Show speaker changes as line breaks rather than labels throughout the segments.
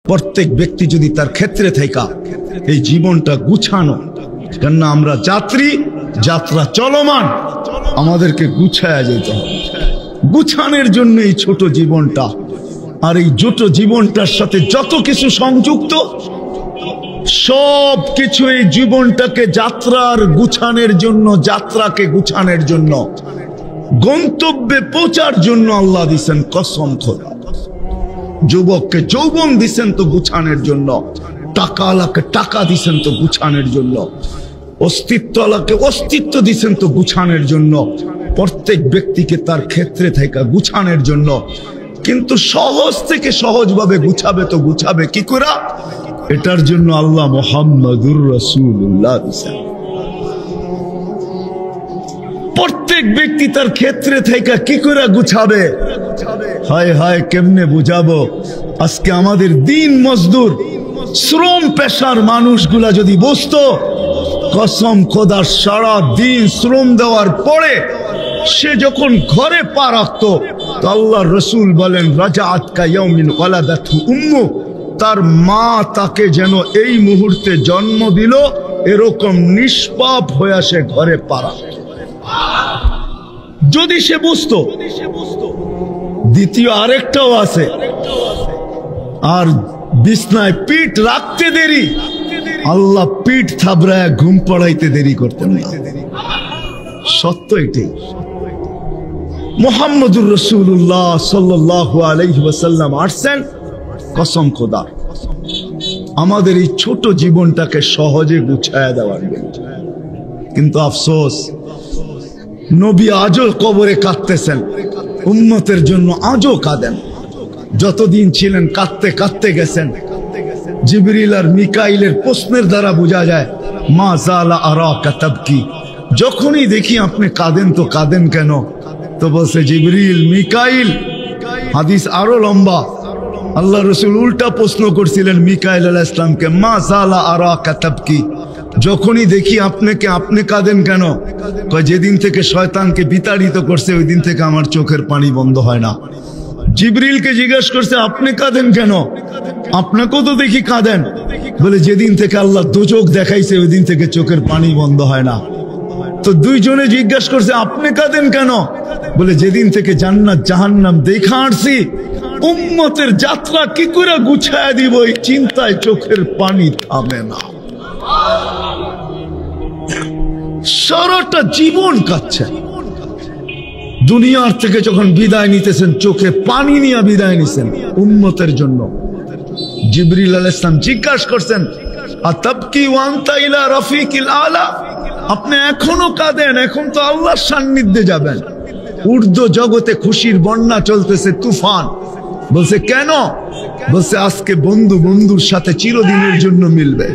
প্রত্যেক ব্যক্তি যদি তার ক্ষেত্রে থাকা এই জীবনটা গুছানো, কেননা আমরা যাত্রী, যাত্রা চলমান, আমাদেরকে গুছায়া যেতে হবে। গুছানোর জন্য এই ছোট জীবনটা, আর এই ছোট জীবনটার সাথে যত কিছু সংযুক্ত, সব কিছু এই জীবনটাকে যাত্রার গুছানোর জন্য, যাত্রাকে গুছানোর জন্য, গন্তব্যে পৌঁছার জন্য আল্লাহ দিছেন কসম খোদা। যুবককে যৌবন দিছেন তো গুছানোর জন্য, টাকাওয়ালাকে টাকা দিছেন তো গুছানোর জন্য, অস্তিত্বওয়ালাকে অস্তিত্ব দিছেন তো গুছানোর জন্য, প্রত্যেক ব্যক্তিকে তার ক্ষেত্রে থাকা গুছানোর জন্য। কিন্তু সহজ থেকে সহজভাবে গুছাবে তো গুছাবে কি করে? এটার জন্য আল্লাহ মুহাম্মাদুর রাসূলুল্লাহ দিছেন। প্রত্যেক ব্যক্তি তার ক্ষেত্রে থেকে কি করে গুছাবে? হায় হায়, কেমনে বুঝাবো? আজকে আমাদের দিন মজদুর, শ্রম পেশার মানুষগুলা যদি বুঝতো, কসম খোদার সারা দিন শ্রম দেওয়ার পরে সে যখন ঘরে পা রাখতো, তো আল্লাহর রাসূল বলেন, রাজাআত কা ইয়াউমিন ওয়ালাদাতহু উম্মু, তার মা তাকে যেন এই মুহূর্তে জন্ম দিল, এরকম নিষ্পাপ হয়ে সে ঘরে পা রাখত। যদি সে বুঝতো। দ্বিতীয় আরেকটাও আছে, আর বিছনায় পিঠ রাখতে দেরি, আল্লাহ পিঠ থাবড়ায় ঘুম পড়াইতে দেরি করতেন না। সত্য এটাই। মুহাম্মদুর রাসূলুল্লাহ সাল্লাল্লাহু আলাইহি ওয়াসাল্লাম আসছেন কসম খোদা আমাদের এই ছোট জীবনটাকে সহজে গুছায়া দেওয়ার জন্য। কিন্তু আফসোস, নবী আজও কবরে কাঁদতেছেন, উম্মতের জন্য আজও কাঁদেন। যতদিন ছিলেন কাঁদতে কাঁদতে গেছেন। জিবরিল আর মিকাইলের প্রশ্নের দ্বারা বোঝা যায়, মা জালা আরাকা তাবকি, যখনই দেখি আপনি কাঁদেন তো কাঁদেন কেন? তো বলছে জিবরিল, মিকাইল। হাদিস আরো লম্বা। আল্লাহ রাসূল উল্টা প্রশ্ন করছিলেন মিকাইল আলাইহিস সালামকে, মা জালা আরাকা তাবকি, যখনই দেখি আপনাকে আপনি কাঁদেন কেন? কয়, যেদিন থেকে শয়তানকে বিতাড়িত করছে ওই দিন থেকে আমার চোখের পানি বন্ধ হয় না। জিবরিলকে জিজ্ঞাসা করছে, আপনি কাঁদেন কেন? আপনাকেও তো দেখি কাঁদেন। বলে, যেদিন থেকে আল্লাহ দোজখ দেখাইছে ওই দিন থেকে চোখের পানি বন্ধ হয় না। তো দুইজনে জিজ্ঞাসা করছে, আপনি কাঁদেন কেন? বলে, যেদিন থেকে জান্নাত জাহান্নাম দেখা আসছি, উম্মতের যাত্রা কি করে গুছায়া দিব এই চিন্তায় চোখের পানি থামে না। সারাটা জীবন কাটছে। দুনিয়ার থেকে যখন বিদায় নিতেছেন, চোখে পানি নিয়ে বিদায় নিছেন উম্মতের জন্য। জিবরিল আলাইহিস সালাম জিজ্ঞাসা করছেন, আতাবকি ওয়া আনতা ইলা রাফিকিল আলা, আপনি এখনো কাঁদেন? এখন তো আল্লাহর সান্নিধ্যে যাবেন। ঊর্ধ্ব জগতে খুশির বন্যা চলতেছে, তুফান। বলছে, কেন? বলছে, আজকে বন্ধু বন্ধুর সাথে চিরদিনের জন্য মিলবে।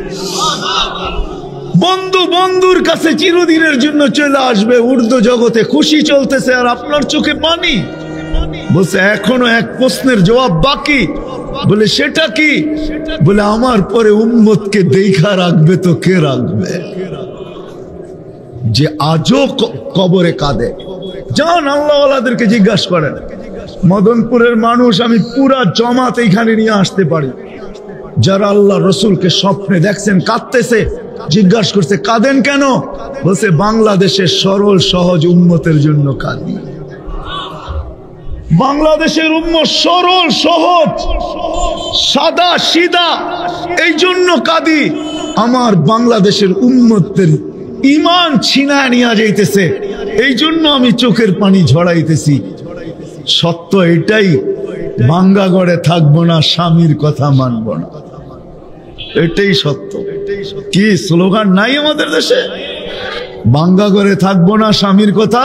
বন্ধু বন্ধুর কাছে চিরদিনের জন্য চলে আসবে। ঊর্ধ্ব জগতে খুশি চলতেছে আর আপনার চোখে পানি। বলছে, এখনো এক প্রশ্নের জবাব বাকি। বলে, সেটা কি? বলে, আমার পরে উম্মতকে দেখা রাখবে তো কে রাখবে? যে আজও কবরে কাঁদে। যান আল্লাহওয়ালাদেরকে জিজ্ঞাসা করেন। মদনপুরের মানুষ আমি পুরা জমাত এইখানে নিয়ে আসতে পারি, যারা আল্লাহ রসুলকে স্বপ্নে দেখছেন কাঁদতেছে। জিজ্ঞাসা করছে, কাঁদেন কেন? বলছে, বাংলাদেশের সরল সহজ উম্মতের জন্য কাঁদি। বাংলাদেশের উম্মত সরল সহজ সাদা সিধা, এই জন্য কাঁদি। আমার বাংলাদেশের উম্মতের ইমান ছিনায় নিয়ে যাইতেছে, এই জন্য আমি চোখের পানি ঝরাইতেছি। সত্য এটাই, ভাঙ্গা ঘরে থাকবো না, স্বামীর কথা মানব না, এটাই সত্য। কি স্লোগান নাই আমাদের দেশে? ভাঙ্গা ঘরে থাকবো না, স্বামীর কথা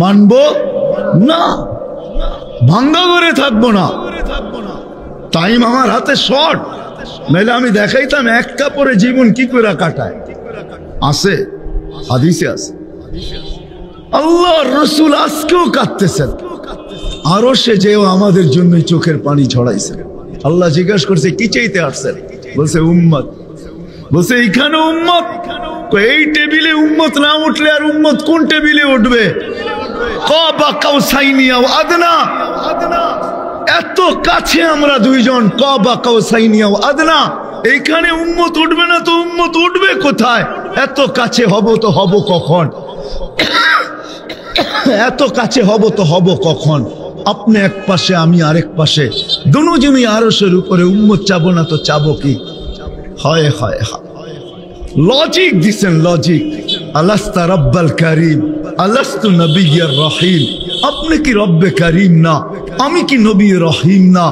মানব না, ভাঙ্গা ঘরে থাকবো না। টাইম আমার হাতে শর্ট, নাহলে আমি দেখাইতাম এক কাপড়ে জীবন কি করে কাটায়। আছে, হাদিসে আছে। আল্লাহ রসুল আজকেও কাঁদতেছেন, আরো সে যেও আমাদের জন্য চোখের পানি ঝরাইছে। আল্লাহ জিজ্ঞাসা করছে, কি চাইতে আসছেন? বলছে, উম্মত। বলছে, এইখানে উম্মত? এই টেবিলে উম্মত না উঠলে আর উম্মত কোন টেবিলে উঠবে? এত কাছে আমরা দুইজন, কাবা কাউসাইনি আও আদনা। এইখানে উম্মত উঠবে না তো উম্মত উঠবে কোথায়? এত কাছে হব তো হব কখন? এত কাছে হব তো হব কখন? আপনি এক পাশে, আমি আরেক পাশে, দুজনই আরশের উপরে। উম্মত চাবো না তো চাবো কি? হয় হয় লজিক দিছেন, লজিক। আলাস্তা রব্বাল কারীম, আলাস্তু নবিয়্যুর রহিম। আপনি কি রব্বে কারীম না? আমি কি নবী রহিম না?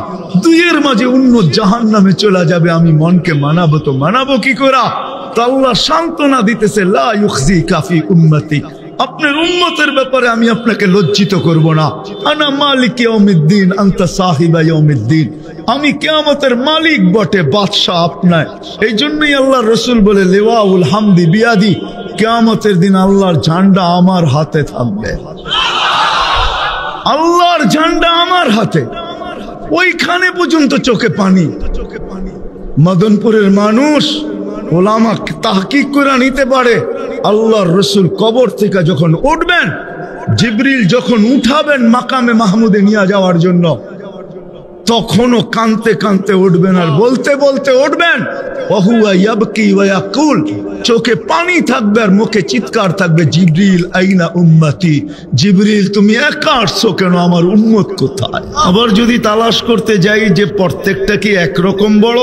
দুইয়ের মাঝে উম্মত জাহান্নামে চলে যাবে, আমি মনকে মানাবো তো মানাবো কি করে? তো আল্লাহ সান্ত্বনা দিতেছে, লা ইউখজিকা ফি উম্মতি। আপনার উম্মতের ব্যাপারে আমি আপনাকে লজ্জিত করব না। আনা মালিক ইয়াউমিদ্দিন, আনতা সাহিবা ইয়াউমিদ্দিন। আমি কিয়ামতের মালিক বটে, বাদশা আপনার। এই জন্যই আল্লাহর রাসূল বলে, লিওয়াউল হামদি বিয়াদি। কিয়ামতের দিন আল্লাহর ঝান্ডা আমার হাতে থাকবে। আল্লাহর ঝান্ডা আমার হাতে। ওইখানে পর্যন্ত চোখে পানি। মদনপুরের মানুষ ওলামা তাহকিক করে নিতে পারে। আল্লাহর রাসূল কবর থেকে যখন উঠবেন, জিবরিল যখন উঠাবেন মাকামে মাহমুদে নিয়ে যাওয়ার জন্য, তখনও কানতে কানতে উঠবেন আর বলতে বলতে উঠবেন। ওহুয়া ইয়াবকি ওয়া ইয়াকুল। চোখে পানি থাকবে আর মুখে চিৎকার থাকবে, জিবরিল আইনা উম্মতি। জিবরিল তুমি একা আসছো কেন? আমার উম্মত কোথায়? আবার যদি তালাশ করতে যাই যে প্রত্যেকটা কি একরকম বড়,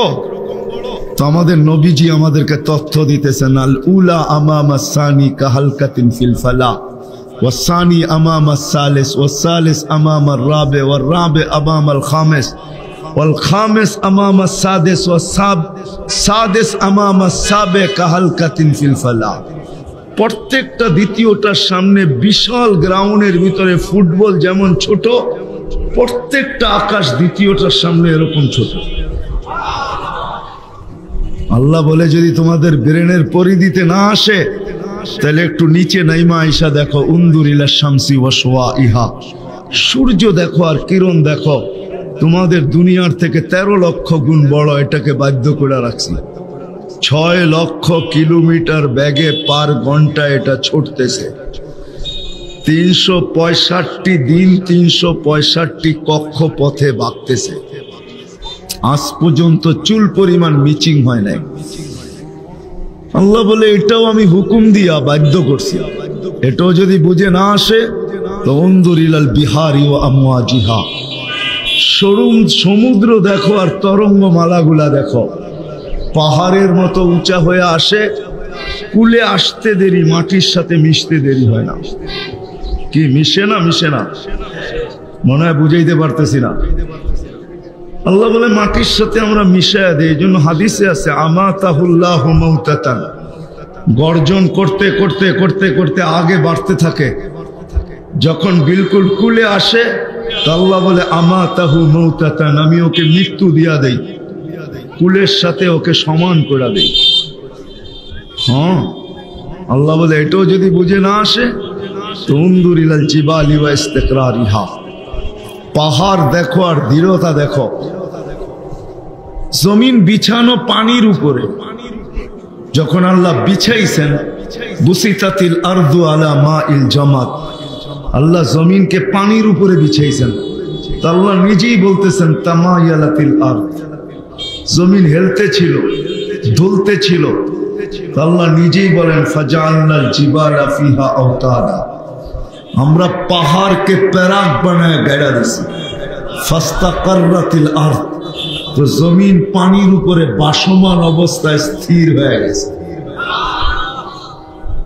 তো আমাদের নবীজি আমাদেরকে তথ্য দিতেছেন, আল উলা আমামা সানি কাহালকাতিন ফিল ফালা, ওয়াসানি আমামা সালিস, ওয়াসালিস আমামা রাবে, ওয়ারাবে আমামাল খামিস, ওয়াল খামিস আমামা সাদিস, ওয়াসাদিস আমামা সাবে কাহালকাতিন ফিল ফালা। প্রত্যেকটা দ্বিতীয়টার সামনে বিশাল গ্রাউন্ডের ভিতরে ফুটবল যেমন ছোট, প্রত্যেকটা আকাশ দ্বিতীয়টার সামনে এরকম ছোট। আল্লাহ বলে, যদি তোমাদের ব্রেনের পরিধিতে না আসে তাহলে একটু নিচে নাইমা আইসা দেখো, উনদুর ইলা শামসি ওয়া শুআইহা। সূর্য দেখো আর কিরণ দেখো, তোমাদের দুনিয়ার থেকে 13 লক্ষ গুণ বড়। এটাকে বাধ্য করে রাখছি। 6 লক্ষ কিলোমিটার বেগে পার ঘন্টা এটা ছুটতেছে। 365 দিন 365 কক্ষ পথে ভাগতেছে। আজ পর্যন্ত চুল পরিমাণ মিচিং হয় নাই। আল্লাহ বলে, এটাও আমি হুকুম দিয়া বাধ্য করছি। এটাও যদি বুঝে না আসে তো উনদুর ইলাল বিহারি ওয়া আমওয়াজিহা। সমুদ্র দেখো আর তরঙ্গ মালাগুলা দেখো, পাহাড়ের মতো উঁচা হয়ে আসে, কুলে আসতে দেরি, মাটির সাথে মিশতে দেরি হয় না। কি মিশে না? মিশে না, মনে হয় বুঝাইতে পারতেছি না। আল্লাহ বলে, মাটির সাথে আমরা মিশায়া দেই। এই জন্য হাদিসে আছে, আমাতাহুল্লাহু মাউতাতান। গর্জন করতে করতে করতে করতে আগে বাড়তে থাকে, যখন বিলকুল কুলে আসে তো আল্লাহ বলে, আমাতাহু মাউতাতান, আমি ওকে মৃত্যু দিয়া দেই, কুলের সাথে ওকে সমান করে দেই। হ্যাঁ, আল্লাহ বলে, এটাও যদি বুঝে না আসে তো উনদুর ইলাল জিবালি ওয়া ইস্তিকরারিহা। পাহাড় দেখো আর দৃঢ়তা দেখো। জমিন বিছানো পানির উপরে, যখন আল্লাহ বিছাইছেন, বুসিতাতিল আরদু আলা মাইল জামাত। আল্লাহ জমিনকে পানির উপরে বিছাইছেন। তো আল্লাহ নিজেই বলতেছেন, তামায়ালাতিল আরদ। জমিন হেলতে ছিল, দুলতে ছিল। তো আল্লাহ নিজেই বলেন, ফাজাআলনাল জিবালা ফিহা আওতাদা। আমরা পাহাড়কে প্যারাক বানায় গাড়া দিছি। ফাস্তাকাররাতিল আরদ। তো জমিন পানির উপরে বাসমান অবস্থায় স্থির হয়ে গেছে।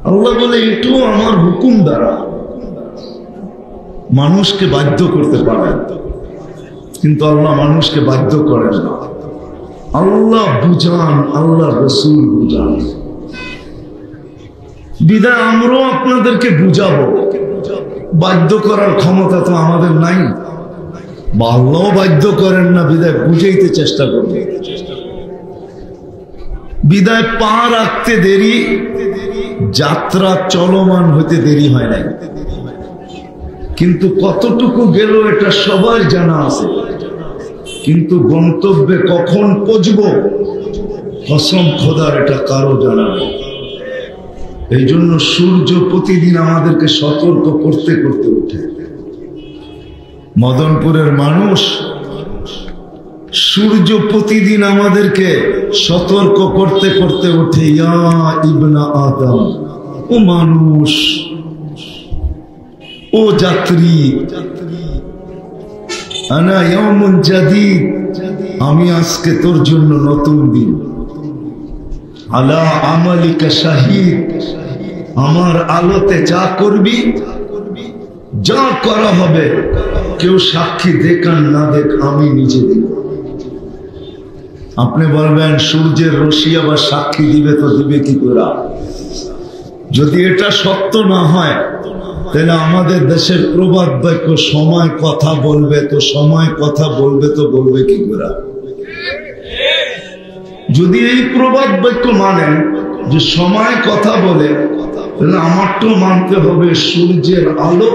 আল্লাহ বলে, এটাও আমার হুকুম দ্বারা। মানুষকে বাধ্য করতে পারেন, কিন্তু আল্লাহ মানুষকে বাধ্য করেন না। আল্লাহ বুঝান, আল্লাহ রাসূল বুঝান। বিদায় আমরাও আপনাদেরকে বুঝাবো। বাধ্য করার ক্ষমতা তো আমাদের নাই, বা আল্লাহ বাধ্য করেন না, বিদায় বুঝাইতে চেষ্টা করব। বিদায় পা রাখতে দেরি, যাত্রা চলমান হইতে দেরি হয় নাই। কিন্তু কতটুকু গেল এটা সবার জানা আছে, কিন্তু গন্তব্যে কখন পৌঁছব কসম খোদার এটা কারো জানা নেই। এই জন্য সূর্য প্রতিদিন আমাদেরকে সতর্ক করতে করতে ওঠে। মদনপুরের মানুষ সূর্য প্রতিদিন আমাদেরকে সতর্ক করতে করতে ওঠে, ইয়া ইবনা আদম, ও মানুষ, ও যাত্রী, আনা ইয়াউমুন জাদীদ, আমি আজকে তোর জন্য নতুন দিন। আলা আমালিকা শাহিদ, আমার আলোতে যা করবি, যা করা হবে, কেউ সাক্ষী দেখ আর না দেখ, আমি নিজে দিব। আপনি বলবেন সূর্যের রশ্মি আবার সাক্ষী দিবে, তো দিবে কি করে? যদি এটা সত্য না হয়, তাহলে আমাদের দেশের প্রবাদ বাক্য সময় কথা বলবে, তো সময় কথা বলবে তো বলবে কি করে? যদি এই প্রবাদ বাক্য মানেন যে সময় কথা বলে, তাহলে আমার তো মানতে হবে সূর্যের আলো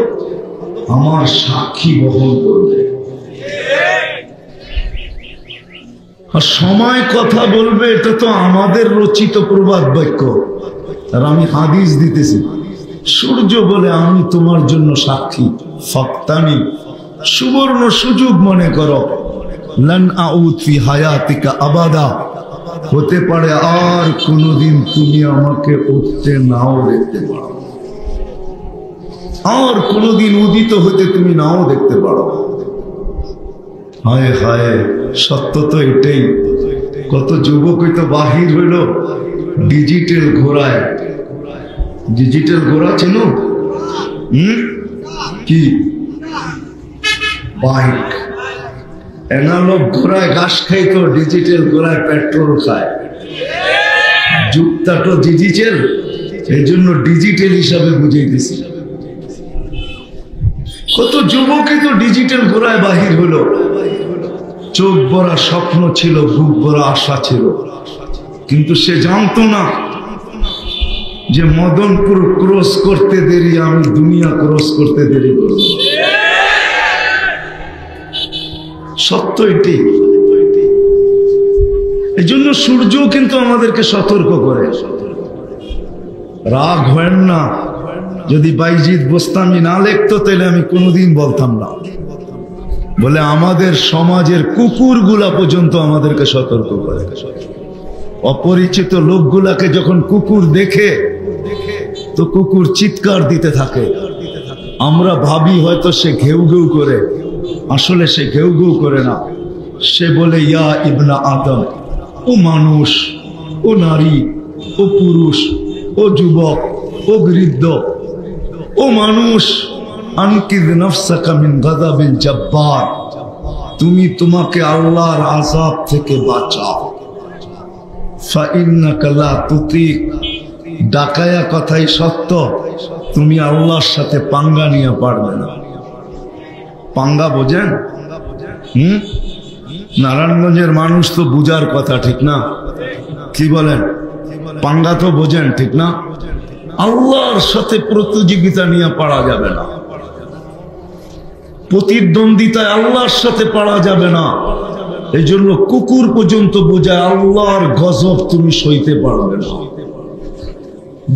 আমার সাক্ষী বহন করবে। আর সময় কথা বলবে, এটা তো আমাদের রচিত প্রবাদ বাক্য। আর আমি হাদিস দিতেছি, সূর্য বলে আমি তোমার জন্য সাক্ষী। ফাক্তানি, সুবর্ণ সুযোগ মনে করো। লান আউদ ফি হায়াতিকা আবাদা, হতে পারে আর কোনদিন তুমি আমাকে উঠতে নাও দেখতে পারো, আর কোনদিন উদিত হতে তুমি নাও দেখতে পারো। হায় হায়, সত্য তো এটাই। কত যুবকই তো বাহির হইল ডিজিটাল ঘোড়ায়। ডিজিটাল ঘোড়া ছিল কি? বাইক। অ্যানালগ ঘোড়ায় ঘাস খাইতো, ডিজিটাল ঘোড়ায় পেট্রোল খায়। যুগটা তো ডিজিটাল, এই জন্য ডিজিটাল হিসাবে বুঝাইতেছি। কত যুবকই তো ডিজিটাল ঘোড়ায় বাহির হলো। চোখ ভরা স্বপ্ন ছিল, বুক ভরা আশা ছিল, কিন্তু সে জানতো না যে মদনপুর ক্রস করতে দেরি, আমি দুনিয়া ক্রস করতে দেরি করব। সত্য এটি। এই জন্য সূর্য কিন্তু আমাদেরকে সতর্ক করে। রাগ হয় না, যদি বাইজিদ বোস্তামি না লিখতো তাহলে আমি কোনোদিন বলতাম না। বলে আমাদের সমাজের কুকুরগুলা পর্যন্ত আমাদেরকে সতর্ক করে। অপরিচিত লোকগুলাকে যখন কুকুর দেখে, তো কুকুর চিৎকার দিতে থাকে। আমরা ভাবি হয়তো সে ঘেউ ঘেউ করে, আসলে সে ঘেউ ঘেউ করে না। সে বলে, ইয়া ইবনা আদম, ও মানুষ, ও নারী, ও পুরুষ, ও যুবক, ও বৃদ্ধ, ও মানুষ, আনকিদ নাফসাকা মিন গাযাবিল জাব্বার, তুমি তোমাকে আল্লাহর আযাব থেকে বাঁচাও। ফাইন্নাকা লা তুতিক, ডাকায়া কথাই সত্য, তুমি আল্লাহর সাথে পাঙ্গা নিয়ে পারবে না। পাঙ্গা বোঝেন? নারায়ণগঞ্জের মানুষ তো বুঝার কথা, ঠিক না? কি বলেন? পাঙ্গা তো বোঝেন, ঠিক না? আল্লাহর সাথে প্রতিযোগিতা নিয়ে পারা যাবে না, প্রতিদ্বন্দ্বিতায় আল্লাহর সাথে পারা যাবে না। এই জন্য কুকুর পর্যন্ত বোঝায় আল্লাহর গজব তুমি সইতে পারবে না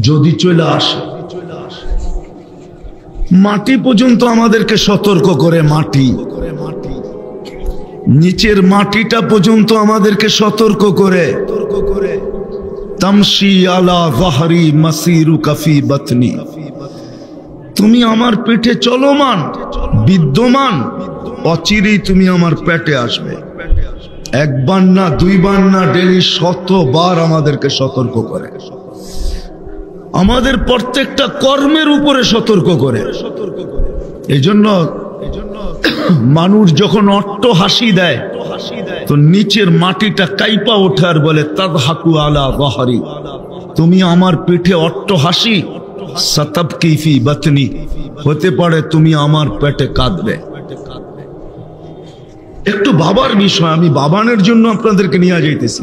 যদি চলে আসে। মাটি পর্যন্ত আমাদেরকে সতর্ক করে। মাটি, নিচের মাটিটা পর্যন্ত আমাদেরকে সতর্ক করে। তামশি আলা যাহরি মাসিরুকা ফি বাতনি, তুমি আমার পেটে চলমান, বিদ্যমান, অচিরেই তুমি আমার পেটে আসবে। একবার না, দুইবার না, ডেলি 100 বার আমাদেরকে সতর্ক করে। আমাদের প্রত্যেকটা কর্মের উপরে সতর্ক করে। এই জন্য মানুষ যখন অট্ট হাসি দেয়, তো নিচের মাটিটা কাইপা ওঠে আর বলে, তাদহাকু আলা যাহরি, তুমি আমার পেটে অট্ট হাসি, সাতাবকি ফি বাতনি, হতে পারে তুমি আমার পেটে কাঁদবে। একটু বাবার বিষয়, আমি বাবানের জন্য আপনাদেরকে নিয়ে যাইতেছি।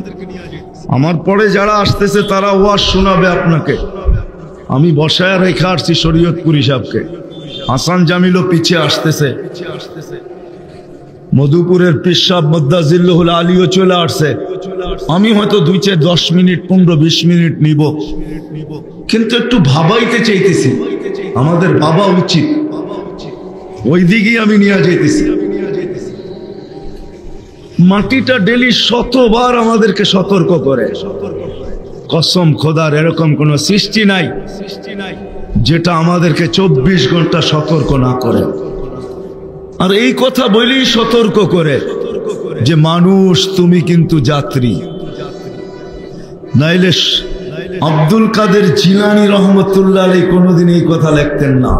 আমার পরে যারা আসতেছে তারা ওয়াজ শোনাবে আপনাকে। আমি বসায় রেখে আসছি শরীয়তপুরি সাহেবকে, হাসান জামিলও পিছিয়ে আসতেছে, মধুপুরের পীর সাহেব মুদ্দাজিল্লুহুল আলীও চলে আসছে। আমি হয়তো 2-10 মিনিট, 15-20 মিনিট নিব, কিন্তু একটু ভাবাইতে চাইতেছি। আমাদের বাবা উচিত, ওই দিকেই আমি নিয়ে যাইতেছি। মাটিটা ডেলি শতবার আমাদেরকে সতর্ক করে। কসম খোদার এরকম কোন সৃষ্টি নাই যেটা আমাদেরকে 24 ঘন্টা সতর্ক না করে। আর এই কথা বলেই সতর্ক করে যে মানুষ তুমি কিন্তু যাত্রী। নাইলে আব্দুল কাদের জিলানী রহমতুল্লাহ আলাইহি কোনোদিন এই কথা লিখতেন না।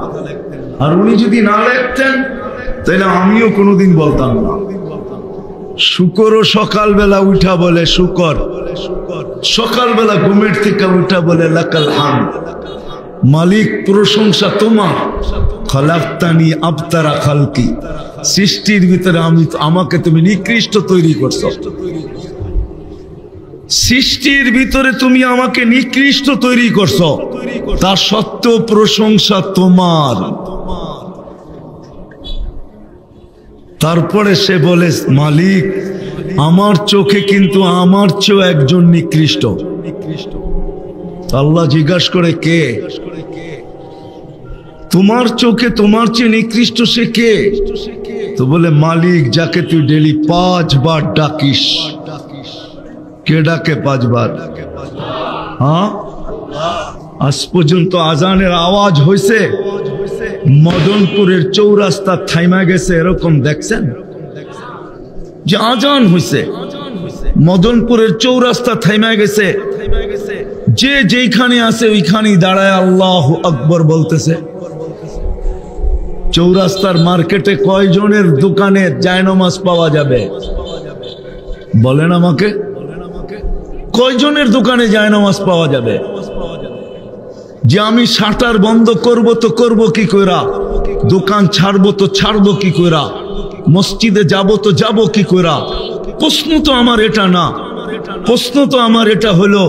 আর উনি যদি না লিখতেন তাহলে আমিও কোনোদিন বলতাম না। শুকরও সকালবেলা উঠা বলে শুকর, সকালবেলা ঘুমের থেকে উঠা বলে লাকাল হামদ, মালিক প্রশংসা তোমার। খালাকতানি আবতারা খালকি, সৃষ্টির ভিতরে আমাকে তুমি নিকৃষ্ট তৈরি করছো। সৃষ্টির ভিতরে তুমি আমাকে নিকৃষ্ট তৈরি করছো, তা সত্ত্বেও প্রশংসা তোমার। তারপরে সে বলে মালিক আমার চোখে কিন্তু আমার চেয়েও একজন নিকৃষ্ট। আল্লাহ জিজ্ঞাসা করে কে? তোমার চোখে তোমার চেয়ে নিকৃষ্ট সে কে? তো বলে মালিক যাকে তুই ডেলি 5 বার ডাকিস। কে ডাকে 5 বার? হ্যাঁ, আজ পর্যন্ত আজানের আওয়াজ হয়েছে মদনপুরের চৌরাস্তা থাইমা গেছে এরকম দেখছেন? যে আজান হয়েছে মদনপুরের চৌরাস্তা থাইমা গেছে, যে যেখানে আছে ওইখানেই দাঁড়ায় আল্লাহু আকবার বলতেছে। চৌরাস্তার মার্কেটে কয়জনের দোকানে জায়নামাজ পাওয়া যাবে বলেন আমাকে? কয়জনের দোকানে জায়নামাজ পাওয়া যাবে? যে আমি শাটার বন্ধ করব তো করব কি কইরা, দোকান ছাড়বো তো ছাড়বো কি কইরা, মসজিদে যাব তো যাব কি কইরা? প্রশ্ন তো আমার এটা না, প্রশ্ন তো আমার এটা হলো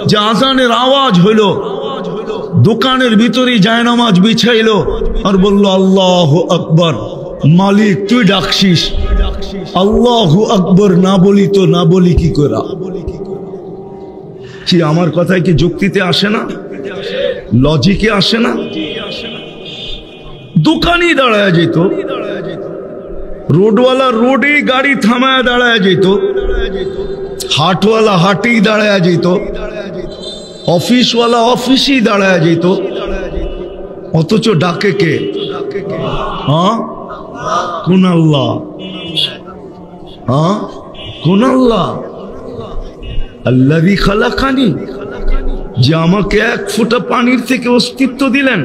যে আজানের আওয়াজ হলো, দোকানের ভিতরেই জায়নামাজ বিছাইলো আর বলল আল্লাহু আকবার। মালিক তুই ডাকছিস, আল্লাহু আকবার না বলি তো না বলি কি কইরা? কি আমার কথায় কি যুক্তিতে আসে না? লজিকে আসে না? দোকানই দাঁড়ায় যেত, রোডওয়ালা রোডেই গাড়ি থামায় দাঁড়ায় যেত, হাটওয়ালা হাটেই দাঁড়ায় যেত, অফিসওয়ালা অফিসেই দাঁড়ায় যেত, অথচ ডাকে কে? হ্যাঁ, কোন আল্লাহ? হ্যাঁ, কোন আল্লাহ? আল্লাযী খালাকানি, যে আমাকে 1 ফোঁটা পানির থেকে অস্তিত্ব দিলেন,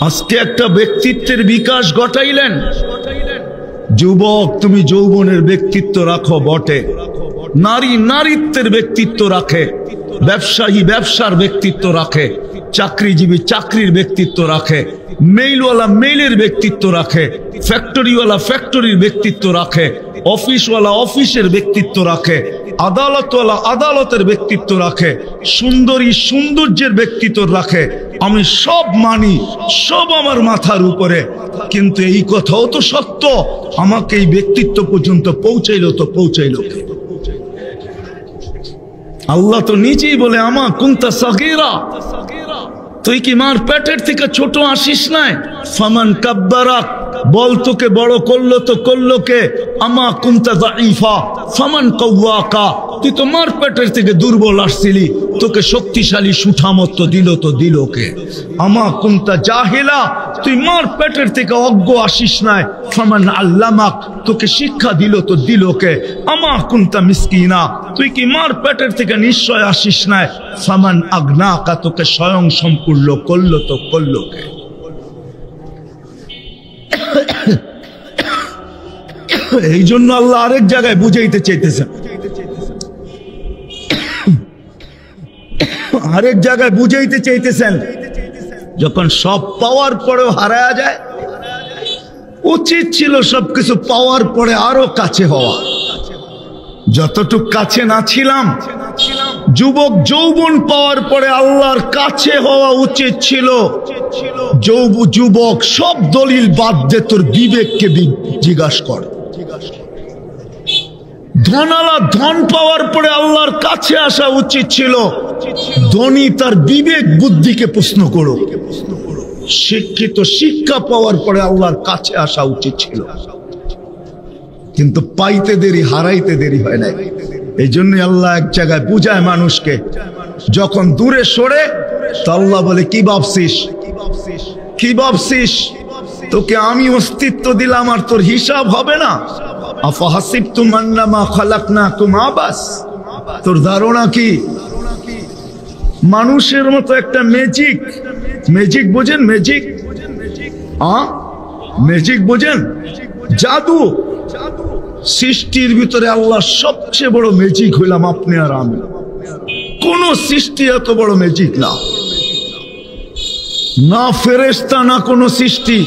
আজকে একটা ব্যক্তিত্বের বিকাশ ঘটাইলেন। যুবক তুমি যৌবনের ব্যক্তিত্ব রাখো বটে, নারী নারীত্বের ব্যক্তিত্ব রাখে, ব্যবসায়ী ব্যবসার ব্যক্তিত্ব রাখে, চাকরিজীবী চাকরির ব্যক্তিত্ব রাখে, মেইলওয়ালা মেইলের ব্যক্তিত্ব রাখে, ফ্যাক্টরিওয়ালা ফ্যাক্টরির ব্যক্তিত্ব রাখে, অফিসওয়ালা অফিসের ব্যক্তিত্ব রাখে, আদালতওয়ালা আদালতের ব্যক্তিত্ব রাখে, সুন্দরী সৌন্দর্যের ব্যক্তিত্ব রাখে। আমি সব মানি, সব আমার মাথার উপরে, কিন্তু এই কথাও তো সত্য আমাকে এই ব্যক্তিত্ব পর্যন্ত পৌঁছাইলো তো পৌঁছাইলো কে? আল্লাহ তো নিজেই বলে আমা কুনতা সাগীরা, তুই কি মার পেটের থেকে ছোট আসিস নাই? ফামান কাব্বারাক, বল তোকে বড় করলো তো করলো কে? আমা কুনতা যায়ীফা ফামান কাওয়াকা, তুই তো মার পেটের থেকে দুর্বল আসছিলি, তোকে শক্তিশালী সুঠামত্ব দিল তো দিল কে? আমা কুনতা জাহিলা, তুই মার পেটের থেকে অজ্ঞ আসিস নাই, ফামান আল্লামাক, তোকে শিক্ষা দিল তো দিল কে? আমা কুনতা মিসকিনা, তুই কি মার পেটের থেকে নিশ্চয় আসিস নাই, ফামান আগনাকা, তোকে স্বয়ং সম্পূর্ণ করলো তো করলো কে? এই জন্য আল্লাহ আরেক জায়গায় বুঝাইতে চাইতেছেন, আরেক জায়গায় বুঝাইতে চাইতেছেন, যখন সব পাওয়ার পরেও হারায়া যায়, উচিত ছিল সবকিছু পাওয়ার পরে আরো কাছে হওয়া। যতটুক কাছে না ছিলাম, যুবক যৌবন পাওয়ার পরে আল্লাহর কাছে হওয়া উচিত ছিল। যুবক সব দলিল বাদ দে, তোর বিবেককে জিজ্ঞাসা কর। ধনালা ধন পাওয়ার পরে আল্লাহর কাছে আসা উচিত ছিল। ধনী তার বিবেক বুদ্ধিকে প্রশ্ন করো। শিক্ষিত শিক্ষা পাওয়ার পরে আল্লাহর কাছে আসা উচিত ছিল। কিন্তু পাইতে দেরি, হারাইতে দেরি হয় নাই। এই জন্য আল্লাহ এক জায়গায় বুঝায় মানুষকে, যখন দূরে সরে তো আল্লাহ বলে কি ভাবছিস, কি ভাবছিস, তোকে আমি অস্তিত্ব দিলাম আর তোর হিসাব হবে না। আফাহাসিবতুম আন্নামা খালাকনাকুম আবাস, তোর ধারণা কি মানুষের মতো একটা ম্যাজিক, ম্যাজিক বোঝেন, ম্যাজিক, ম্যাজিক বোঝেন, জাদু। সৃষ্টির ভিতরে আল্লাহ সবচেয়ে বড় ম্যাজিক হইলাম আপনি আর আমি। কোন সৃষ্টি এত বড় ম্যাজিক না, না ফেরেশতা না কোন সৃষ্টি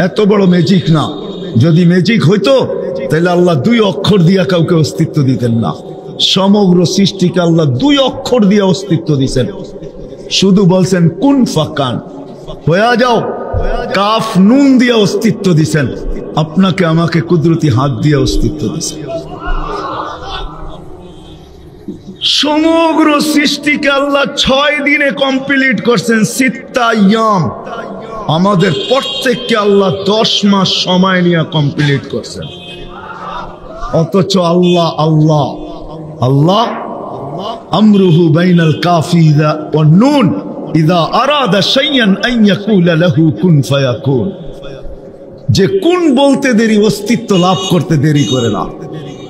এত বড় ম্যাজিক না। যদি ম্যাজিক হইতো তাহলে আল্লাহ 2 অক্ষর দিয়া কাউকে অস্তিত্ব দিতেন না। সমগ্র সৃষ্টিকে আল্লাহ 2 অক্ষর দিয়ে অস্তিত্ব দিয়েছেন। শুধু বলছেন কুন ফাকান, হয়ে যাও, কাফ নুন দিয়ে অস্তিত্ব দিয়েছেন। আপনাকে আমাকে কুদরতি হাত দিয়ে অস্তিত্ব দিয়েছেন। সমগ্র সৃষ্টিকে আল্লাহ 6 দিনে কমপ্লিট করছেন, 6 আইয়াম। আমাদের প্রত্যেককে আল্লাহ 10 মাস সময় নিয়ে কমপ্লিট করছেন। অথচ আল্লাহ আল্লাহ আল্লাহ আমরুহু বাইনাল কাফি ওয়ান নুন ইযা আরাদা শাইয়ান আন ইয়াকুলা লাহু কুন ফায়াকুন। যে কোন বলতে দেরি অস্তিত্ব লাভ করতে দেরি করে না,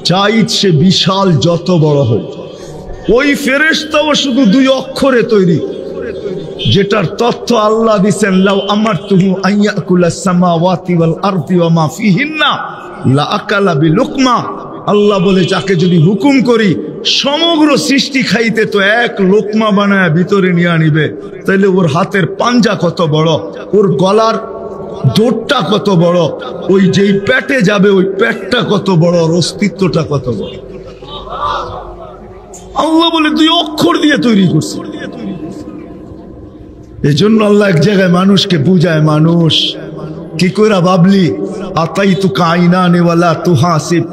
চাই সে বিশাল যত বড় হোক। ওই ফেরেশতাও শুধু 2 অক্ষরে তৈরি, যেটার তথ্য আল্লাহ দিবেন, লাউ আমারতুহু আন ইয়াকুলাস সামাওয়াতি ওয়াল আরদি ওয়া মা ফিহিন্না লা আকালা বিলুকমা। আল্লাহ বলে যাকে যদি হুকুম করি সমগ্র সৃষ্টি খাইতে, তো 1 লোকমা বানায় ভিতরে নিয়ে নিবে। তাইলে ওর হাতের পাঞ্জা কত বড়, ওর গলার দৌড়টা কত বড়, ওই যেই পেটে যাবে ওই পেটটা কত বড়, ওর অস্তিত্বটা কত বড়। আল্লাহ বলে 2 অক্ষর দিয়ে তৈরি করছে। এই জন্য আল্লাহ এক জায়গায় মানুষকে বুঝায়, মানুষ কি করে ভাবলি, আতাইতুকা আইনানি ওয়ালা তুহাসিব,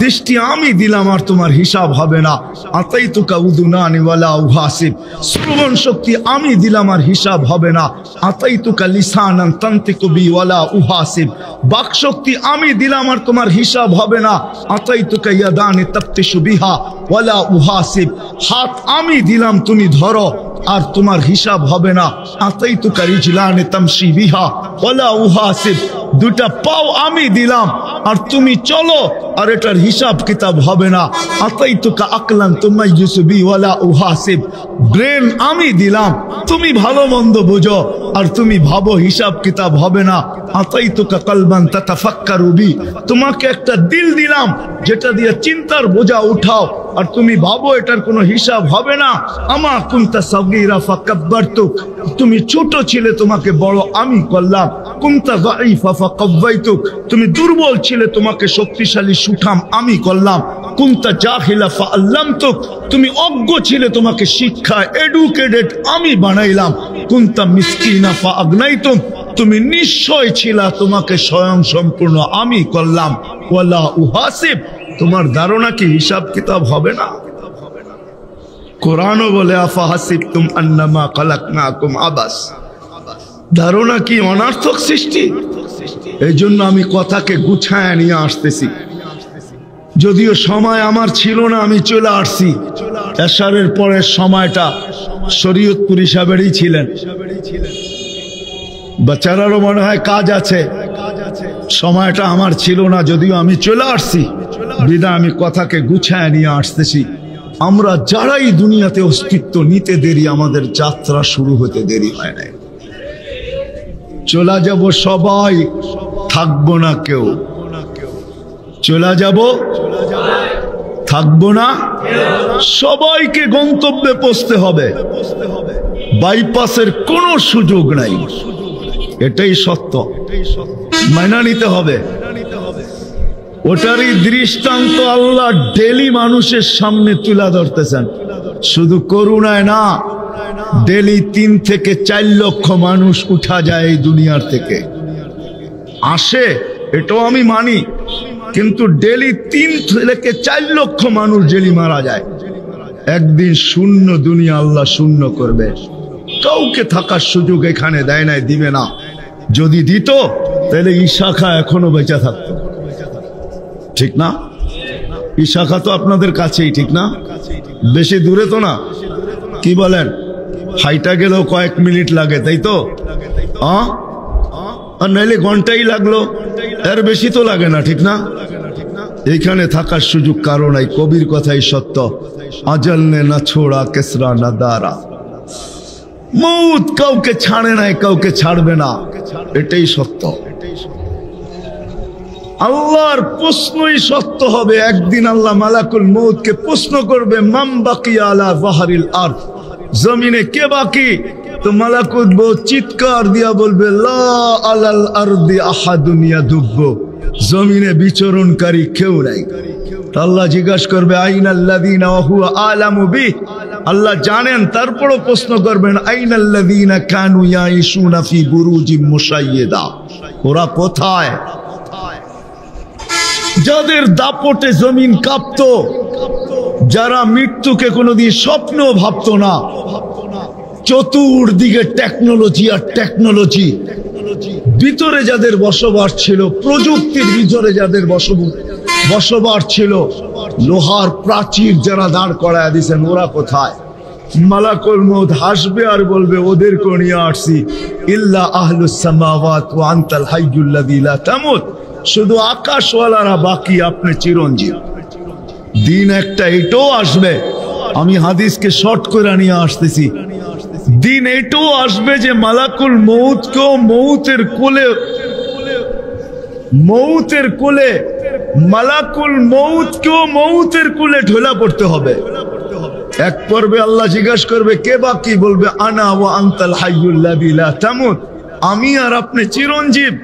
দৃষ্টি আমি দিলাম আর তোমার হিসাব হবে না। আতাইতুকা উদুনানি ওয়ালা উহাসিব, শ্রবণ শক্তি আমি দিলাম আর হিসাব হবে না। আতাইতুকা লিসানান তানতিকু বি ওয়ালা উহাসিব, বাক শক্তি আমি দিলাম আর তোমার হিসাব হবে না। আতাইতুকা ইয়াদানি তাফতিশু বিহা ওয়ালা উহাসিব, হাত আমি দিলাম তুমি ধরো আর তোমার হিসাব হবে না। আতাইতুকা রিজলানি তামশি বিহা ওয়ালা উহাসিব, 2টা পাও আমি দিলাম আর তুমি চলো আর এটার হিসাব কিতাব হবে না। আতাইতুকা আকলান তুমাইয়িসু বি ওয়ালা উহাসিব, ব্রেন আমি দিলাম, তুমি ভালো মন্দ বুঝো আর তুমি ভাবো, হিসাব কিতাব হবে না। আতাইতুকা কলবান তাতাফাক্কারু বি, তোমাকে একটা দিল দিলাম যেটা দিয়ে চিন্তার বোঝা উঠাও আর তুমি ভাবো এটার কোনো হিসাব হবে না। আমা কুনতা সাগীরা ফাকাব্বারতুক, তুমি ছোট ছিলে তোমাকে বড় আমি করলাম। কুনতা যায়ীফা ফাকাওয়াইতুক, তুমি দুর্বল ছিলে তোমাকে শক্তিশালী সুঠাম আমি করলাম। কুনতা জাহিলা ফাআল্লামতুক, তুমি অজ্ঞ ছিলে তোমাকে শিক্ষা এডুকেটেড আমি বানাইলাম। কুনতা মিসকিনা ফাআগনাইতুম, তুমি নিশ্চয় ছিলা তোমাকে স্বয়ং সম্পূর্ণ আমি করলাম। ওয়ালা উহাসিব, তোমার ধারণা কি হিসাব কিতাব হবে না? কোরআনও বলে আফাহাসিবতুম আন্নামা খালাকনাকুম আবাস, ধারণা কি অনার্থক সৃষ্টি? এই জন্য আমি কথাকে গুছায় নিয়ে আসতেছি। যদিও সময় আমার ছিল না, আমি চলে আসছি। এশারের পরের সময়টা শরীয়তপুর সাহেবেরই ছিলেন, বেচারারও মনে হয় কাজ আছে। সময়টা আমার ছিল না, যদিও আমি চলে আসছি, বিধায় আমি কথাকে গুছায় নিয়ে আসতেছি। আমরা যারাই দুনিয়াতে অস্তিত্ব নিতে দেরি, আমাদের যাত্রা শুরু হতে দেরি হয় না। চলে যাব সবাই, থাকবো না কেউ। চলে যাব, থাকবো না, সবাইকে গন্তব্যে পৌঁছতে হবে। বাইপাসের কোনো সুযোগ নাই, এটাই সত্য, মানা নিতে হবে। ওটারই দৃষ্টান্ত আল্লাহ ডেলি মানুষের সামনে তুলে ধরতেছেন। শুধু করুণায় না, ডেলি 3 থেকে 4 লক্ষ মানুষ উঠা যায় এই দুনিয়ার থেকে, আসে, এটাও আমি মানি। কিন্তু ডেলি 3 থেকে 4 লক্ষ মানুষ ডেলি মারা যায়। একদিন শূন্য দুনিয়া আল্লাহ শূন্য করবে। কাউকে থাকার সুযোগ এখানে দেয় নাই, দিবে না। যদি দিত তাহলে ইশাখা এখনো বেঁচে থাকতো। ঠিক না? এই শাখা তো আপনাদের কাছেই, ঠিক না? বেশি দূরে তো না, কি বলেন? হাইটা গেলেও কয়েক মিনিট লাগে, তাই তো? আর নাইলে ঘন্টাই লাগলো, এর বেশি তো লাগে না, ঠিক না? এইখানে থাকার সুযোগ কারো নাই। কবির কথাই সত্য, আজল নে না ছোড়া কেসরা না দারা। মৌত কাউকে ছাড়ে নাই, কাউকে ছাড়বে না, এটাই সত্য। আল্লাহর প্রশ্নই সত্য হবে। একদিন আল্লাহ মালাকুল মৌতকে প্রশ্ন করবে, মাম বাকিয়া আলা যাহরিল আরদ, জমিনে কে বাকি? তো মালাকুল মৌত চিৎকার দিয়া বলবে, লা আলাল আরদি আহাদুন ইয়াদুব্বু, জমিনে বিচরণকারী কেউ নাই। আল্লাহ জিজ্ঞাসা করবে, আইনাল্লাযীনা ওয়া হুয়া আলামু বিহি, আল্লাহ জানেন, তারপরও প্রশ্ন করবেন, আইনাল্লাযীনা কানু ইয়াইশুনা ফি বুরুজিম মুশাইয়্যিদা, ওরা কোথায়? যাদের দাপটে জমিন কাঁপতো, যারা মৃত্যুকে কোনোদিন স্বপ্ন ভাবতো না, চতুর্দিকে টেকনোলজি আর টেকনোলজি, ভিতরে যাদের বসবাস ছিল, প্রযুক্তির ভিতরে যাদের বসবাস ছিল, লোহার প্রাচীর যারা দাঁড় করায় দিয়েছেন, ওরা কোথায়? মালাকুল মউত হাসবে আর বলবে, ওদেরকে নিয়ে আসছি, ইল্লা আহলুস সামাওয়াত ওয়া আনতাল হাইয়ুল্লাযী লা তামুত, শুধু আকাশওয়ালারা বাকি, আপনি চিরঞ্জীব। দিন একটা এটাও আসবে, আমি হাদিসকে শর্ট করে নিয়ে আসতেছি, দিন এটাও আসবে যে মালাকুল মউতকেও মউতের কোলে মালাকুল মউতকেও মউতের কোলে ঢোলা পড়তে হবে। এক পর্বে আল্লাহ জিজ্ঞাসা করবে, কে বাকি? বলবে, আনা ওয়া আনতাল হাইয়ুল্লাযী লা তামুত, আমি আর আপনি চিরঞ্জীব।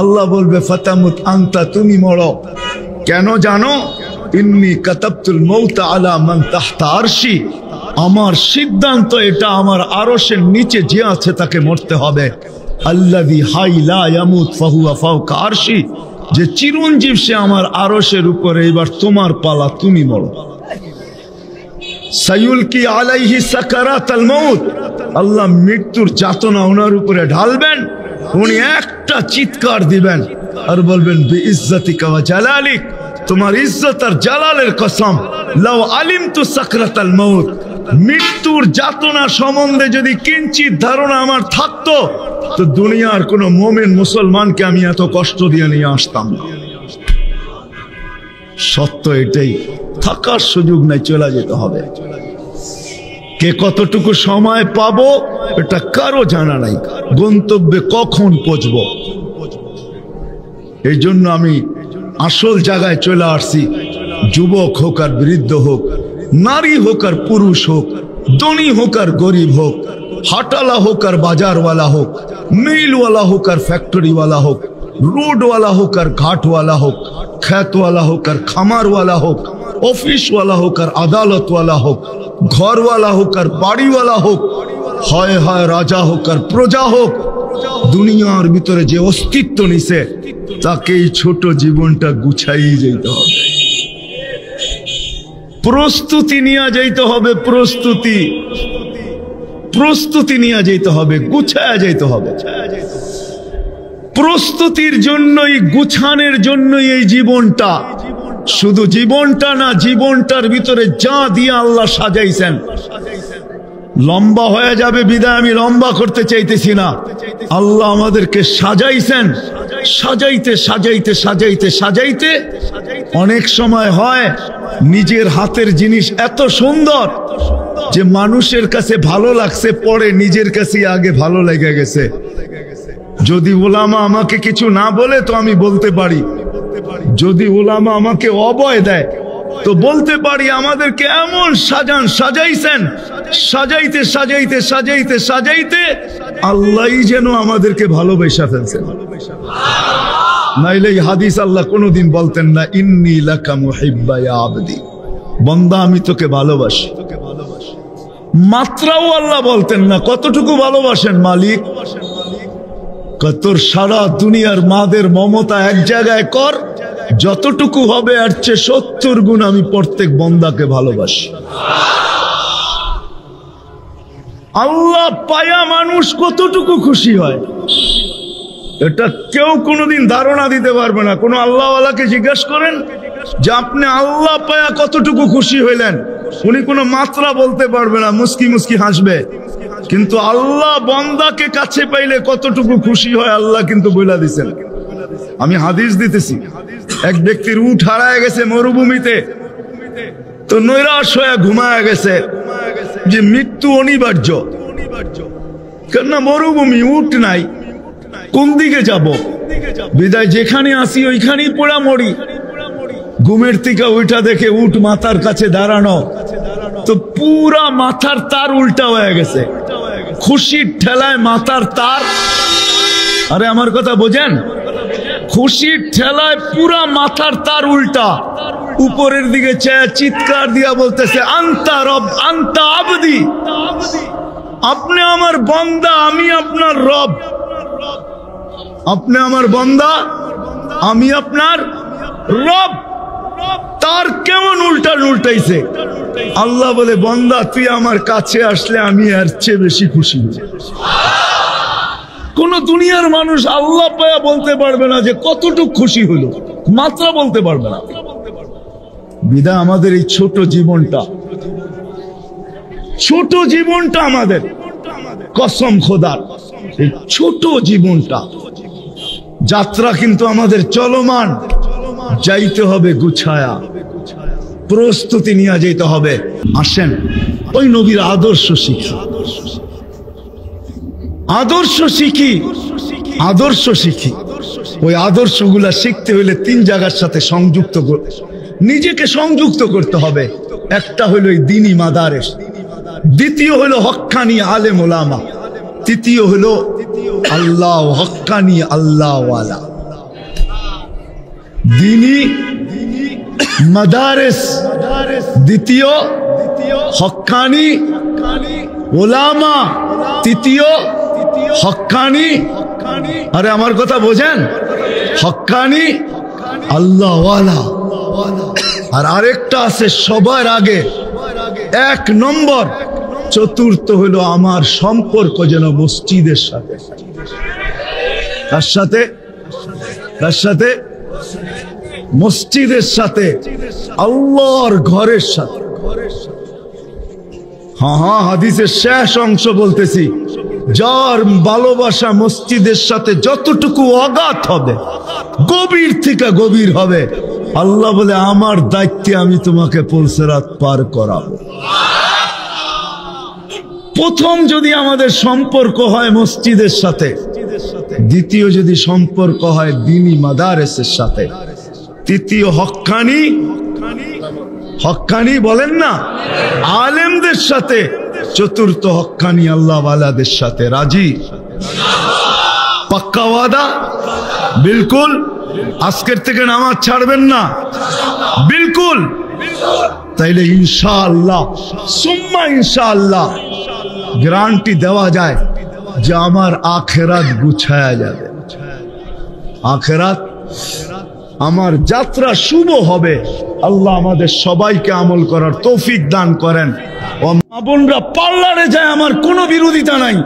আল্লাহ বলবে, ফাতামুত আনতা, তুমি মরো। কেন জানো? ইন্নী কাতাবতুল মাউতা আলা মান তাহতা আরশি, আমার সিদ্ধান্ত এটা, আমার আরশের নিচে যে আছে তাকে মরতে হবে। আল্লাযী হাই লা ইয়ামুত ফাহুয়া ফাওকা আরশি, যে চিরঞ্জীব সে আমার আরশের উপরে। এবার তোমার পালা, তুমি মরো। সায়ুলকি আলাইহি সাকারাতাল মাউত, আল্লাহ মৃত্যুর যাতনা ওনার উপরে ঢালবেন, উনি একটা চিৎকার দিবেন আর বলবেন, বিইজ্জাতিকা ওয়া জালালিক, তোমার ইজ্জত আর জালালের কসম, লাউ আলিমতু সাকরাতাল মাউত, মৃত্যুর যাতনা সম্বন্ধে যদি কিঞ্চিত ধারণা আমার থাকতো, তো দুনিয়ার কোন মুমিন মুসলমানকে আমি এত কষ্ট দিয়ে নিয়ে আসতাম না। সত্য এটাই, থাকার সুযোগ নাই, চলে যেতে হবে। কে কতটুকু সময় পাবো এটা কারো জানা নাই, গন্তব্যে কখন পৌঁছব। এই জন্য আমি আসল জায়গায় চলে আসছি। যুবক হোক আর বৃদ্ধ হোক, নারী হোক আর পুরুষ হোক, ধনী হোক আর গরিব হোক, হাটালা হোক আর বাজারওয়ালা হোক, মিলওয়ালা হোক আর ফ্যাক্টরিওয়ালা হোক, रोडवाला होकर घाट वाला हो, खेत वाला होकर खामार वाला हो, ऑफिस वाला होकर अदालत वाला हो, घर वाला होकर बाड़ी वाला हो, हाय हाय राजा होकर प्रजा हो, दुनियार भितरे जे अस्तित्व निसे ताके छोट जीवनटा गुछाई जेते होबे, प्रस्तुति निया जेते होबे, प्रस्तुति निया जेते होबे, गुछाया जेते होबे। প্রস্তুতির জন্যই, গুছানোর জন্যই এই জীবনটা, শুধু জীবনটা না, জীবনটার ভিতরে যা দিয়ে আল্লাহ সাজাইছেন। লম্বা হয়ে যাবে বিদায় আমি লম্বা করতে চাইতেছি না। আল্লাহ আমাদেরকে সাজাইছেন, সাজাইতে সাজাইতে সাজাইতে সাজাইতে অনেক সময় হয় নিজের হাতের জিনিস এত সুন্দর যে মানুষের কাছে ভালো লাগছে, পরে নিজের কাছে আগে ভালো লেগে গেছে। যদি উলামা আমাকে কিছু না বলে তো আমি বলতে পারি, যদি উলামা আমাকে অভয় দেয় তো বলতে পারি আমাদেরকে এমন সাজাইছেন, সাজাইতে সাজাইতে সাজাইতে সাজাইতে আল্লাহই যেন আমাদেরকে ভালোবাসা ফেলছেন। নাইলে এই হাদিস আল্লাহ কোনোদিন বলতেন না, ইন্নী লাকা মুহিব্বা ইয়া আবদি, বান্দা আমি তোকে ভালোবাসি। মাত্রাও আল্লাহ বলতেন না, কতটুকু ভালোবাসেন মালিক? তোর সারা দুনিয়ার মাদের মমতা এক জায়গায় কর, যতটুকু হবে আর চেয়ে 70 গুণ আমি প্রত্যেক বান্দাকে ভালোবাসি। আল্লাহ পায়া মানুষ কতটুকু খুশি হয়, এটা কেউ কোনোদিন ধারণা দিতে পারবে না। কোন আল্লাহওয়ালাকে জিজ্ঞেস করেন যে আপনি আল্লাহ পায়া কতটুকু খুশি হইলেন, উনি কোনো মাত্রা বলতে পারবে না, মুস্কি মুস্কি হাসবে। কিন্তু আল্লাহ বান্দাকে কাছে পাইলে কতটুকু খুশি হয় আল্লাহ কিন্তু বলে দিছেন। আমি হাদিস দিতেছি, এক ব্যক্তির উট হারায় গেছে মরুভূমিতে, তো নৈরাশ হয়ে ঘুমায় গেছে যে মৃত্যু অনিবার্য, কেননা মরুভূমি, উট নাই, কোন দিকে যাব, বিদায় যেখানে আসি ওইখানেই পোড়া মরি। ঘুমের থেকে ওইটা দেখে উট মাথার কাছে দাঁড়ানো, তো পুরা মাথার তার উল্টা হয়ে গেছে, খুশির ঠেলায় মাথার তার, আরে আমার কথা বোঝেন, খুশির ঠেলায় পুরা মাথার তার উল্টা, উপরের দিকে চেয়ে চিৎকার দিয়া বলতেছে আন্তা রব আন্তা আবদি, আপনি আমার বান্দা আমি আপনার রব, আপনি আমার বান্দা আমি আপনার রব। তার কেমন উল্টাইছে। আল্লাহ বলে বান্দা তুই আমার কাছে আসলে আমি এর চেয়ে বেশি খুশি হই। কোন দুনিয়ার মানুষ আল্লাহ পায়া বলতে পারবে না যে কতটুকু খুশি হলো, মাত্রা বলতে পারবে না। বিদা আমাদের এই ছোট জীবনটা আমাদের কসম খোদার, এই ছোট জীবনটা, যাত্রা কিন্তু আমাদের চলমান, যাইতে হবে গুছায়া, প্রস্তুতি নিয়ে যেতে হবে। আসেন ওই নবীর আদর্শ শিখি। ওই আদর্শগুলা শিখতে হইলে তিন জায়গার সাথে নিজেকে সংযুক্ত করতে হবে। একটা হইল এই দ্বীনি মাদারেস, দ্বিতীয় হইল হক্কানি আলেম ওলামা, তৃতীয় হইল আল্লাহ হক্কানি আল্লাহওয়ালা। দ্বীনি মাদারেস, দ্বিতীয় হক্কানি ওলামা, তৃতীয় হক্কানি, আরে আমার কথা বোঝেন, হক্কানি আল্লাহওয়ালা। আর আরেকটা আছে সবার আগে, এক নম্বর, চতুর্থ হলো আমার সম্পর্ক যেন মসজিদের সাথে। কার সাথে? কার সাথে? মসজিদের সাথে, আল্লাহর ঘরের সাথে। হ্যাঁ, হাদিসের শেষ অংশ বলতেছি, যার ভালোবাসা মসজিদের সাথে যতটুকু অগাধ হবে, গভীর থেকে গভীর হবে, আল্লাহ বলে আমার দায়িত্বে আমি তোমাকে পুলসিরাত পার করাবো। প্রথম যদি আমাদের সম্পর্ক হয় মসজিদের সাথে, দ্বিতীয় যদি সম্পর্ক হয় দ্বীনি মাদারেসের সাথে, তৃতীয় হক্কানি বলেন না আলেমদের সাথে, চতুর্থ হক্কানি আল্লাহওয়ালাদের সাথে। রাজি? পাক্কা ওয়াদা? বিলকুল? আজকের থেকে নামাজ ছাড়বেন না? বিলকুল? তাইলে ইনশাআল্লাহ সুম্মা ইনশাআল্লাহ গ্যারান্টি দেওয়া যায় যে আমার আখেরাত গুছায়া যাবে, আখেরাত আমার যাত্রা শুভ হবে। আল্লাহ আমাদের সবাইকে আমল করার তৌফিক দান করেন। ও মা বোনরা, পার্লারে যায় আমার কোনো বিরোধিতা নাই,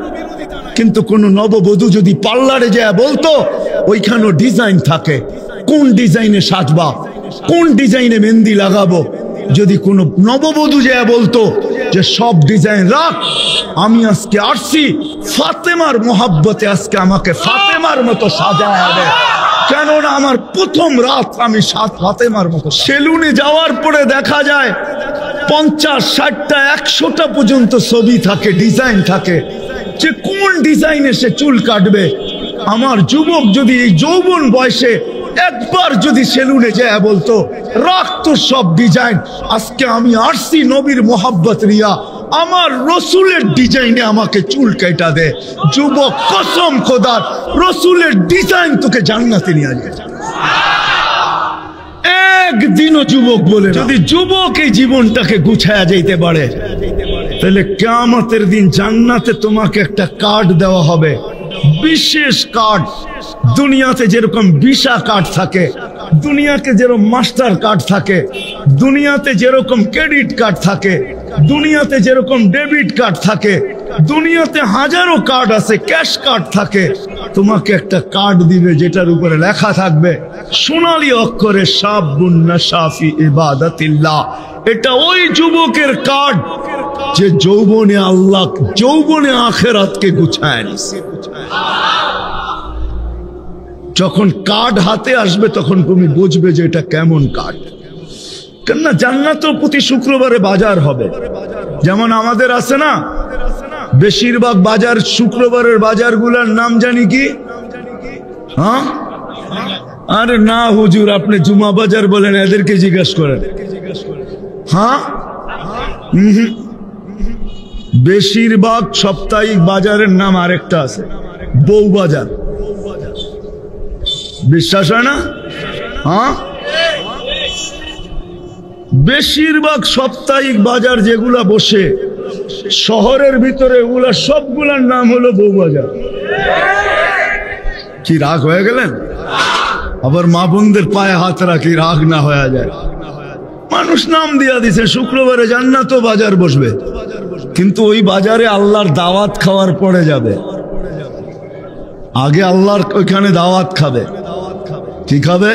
কিন্তু কোন নববধূ যদি পার্লারে যায় বলতো ওইখানেও ডিজাইন থাকে, কোন ডিজাইনে সাজবা, কোন ডিজাইনে মেহেন্দি লাগাবো, যদি কোন নববধূ যায় বলতো যে সব ডিজাইন রাখ, আমি আজকে আসছি ফাতেমার মোহাব্বতে, আজকে আমাকে ফাতেমার মতো সাজায় হবে, কেননা আমার প্রথম রাত আমি ফাতেমার মতো। সেলুনে যাওয়ার পরে দেখা যায় 50, 60টা, 100টা পর্যন্ত ছবি থাকে, ডিজাইন থাকে, যে কোন ডিজাইনে সে চুল কাটবে। আমার যুবক যদি এই যৌবন বয়সে একবার যদি সেলুনে যায় বলতো রাখ তো সব ডিজাইন, আজকে আমি আসছি নবীর মোহাব্বত রিয়া, আমার রসুলের ডিজাইনে আমাকে চুল কেটে দে, যুবক কসম খোদার রসুলের ডিজাইন তোকে জান্নাতে নিয়ে যাবে। একদিনও যুবক বলে, যদি যুবক এই জীবনটাকে গুছায়া যাইতে পারে, তাহলে কিয়ামতের দিন জান্নাতে তোমাকে একটা কার্ড দেওয়া হবে, বিশেষ কার্ড। দুনিয়াতে যেরকম ভিসা কার্ড থাকে, দুনিয়াতে যেরকম মাস্টার কার্ড থাকে, দুনিয়াতে যেরকম ক্রেডিট কার্ড থাকে, দুনিয়াতে যেরকম ডেবিট কার্ড থাকে, দুনিয়াতে হাজারো কার্ড আছে, ক্যাশ কার্ড থাকে, তোমাকে একটা কার্ড দিবে যেটার উপরে লেখা থাকবে সোনালী অক্ষরে শাবুন নাশা ফি ইবাদাতিল্লাহ। এটা ওই যুবকের কার্ড যে যৌবনে আখিরাতকে গুছায় নিছে। যখন কার্ড হাতে আসবে তখন তুমি বুঝবে যে এটা কেমন কার্ড। কেননা জান্নাতেও প্রতি শুক্রবারে বাজার হবে, যেমন আমাদের আছে না বেশিরভাগ বাজার, শুক্রবারের বাজারগুলোর নাম জানি কি? হ্যাঁ, আরে না হুজুর, আপনি জুমা বাজার বলেন, এদেরকে জিজ্ঞাসা করেন। হ্যাঁ, বেশিরভাগ সাপ্তাহিক বাজারের নাম আরেকটা আছে, বউ বাজার। বিশ্বাস হয় না? হ্যাঁ, বেশিরভাগ সাপ্তাহিক বাজার যেগুলা বসে শহরের ভিতরে, ওগুলা সবগুলার নাম হলো বউ বাজার। কি রাগ হয়ে গেলেন? আবার মা বোনদের পায়ে হাত রাখি, রাগ না হয়ে যায়। মানুষ নাম দিয়া দিছে, শুক্রবারে জান্নাতও বাজার বসবে, কিন্তু ওই বাজারে আল্লাহর দাওয়াত খাওয়ার পরে যাবে। আগে আল্লাহর ওইখানে দাওয়াত খাবে। কি খাবে?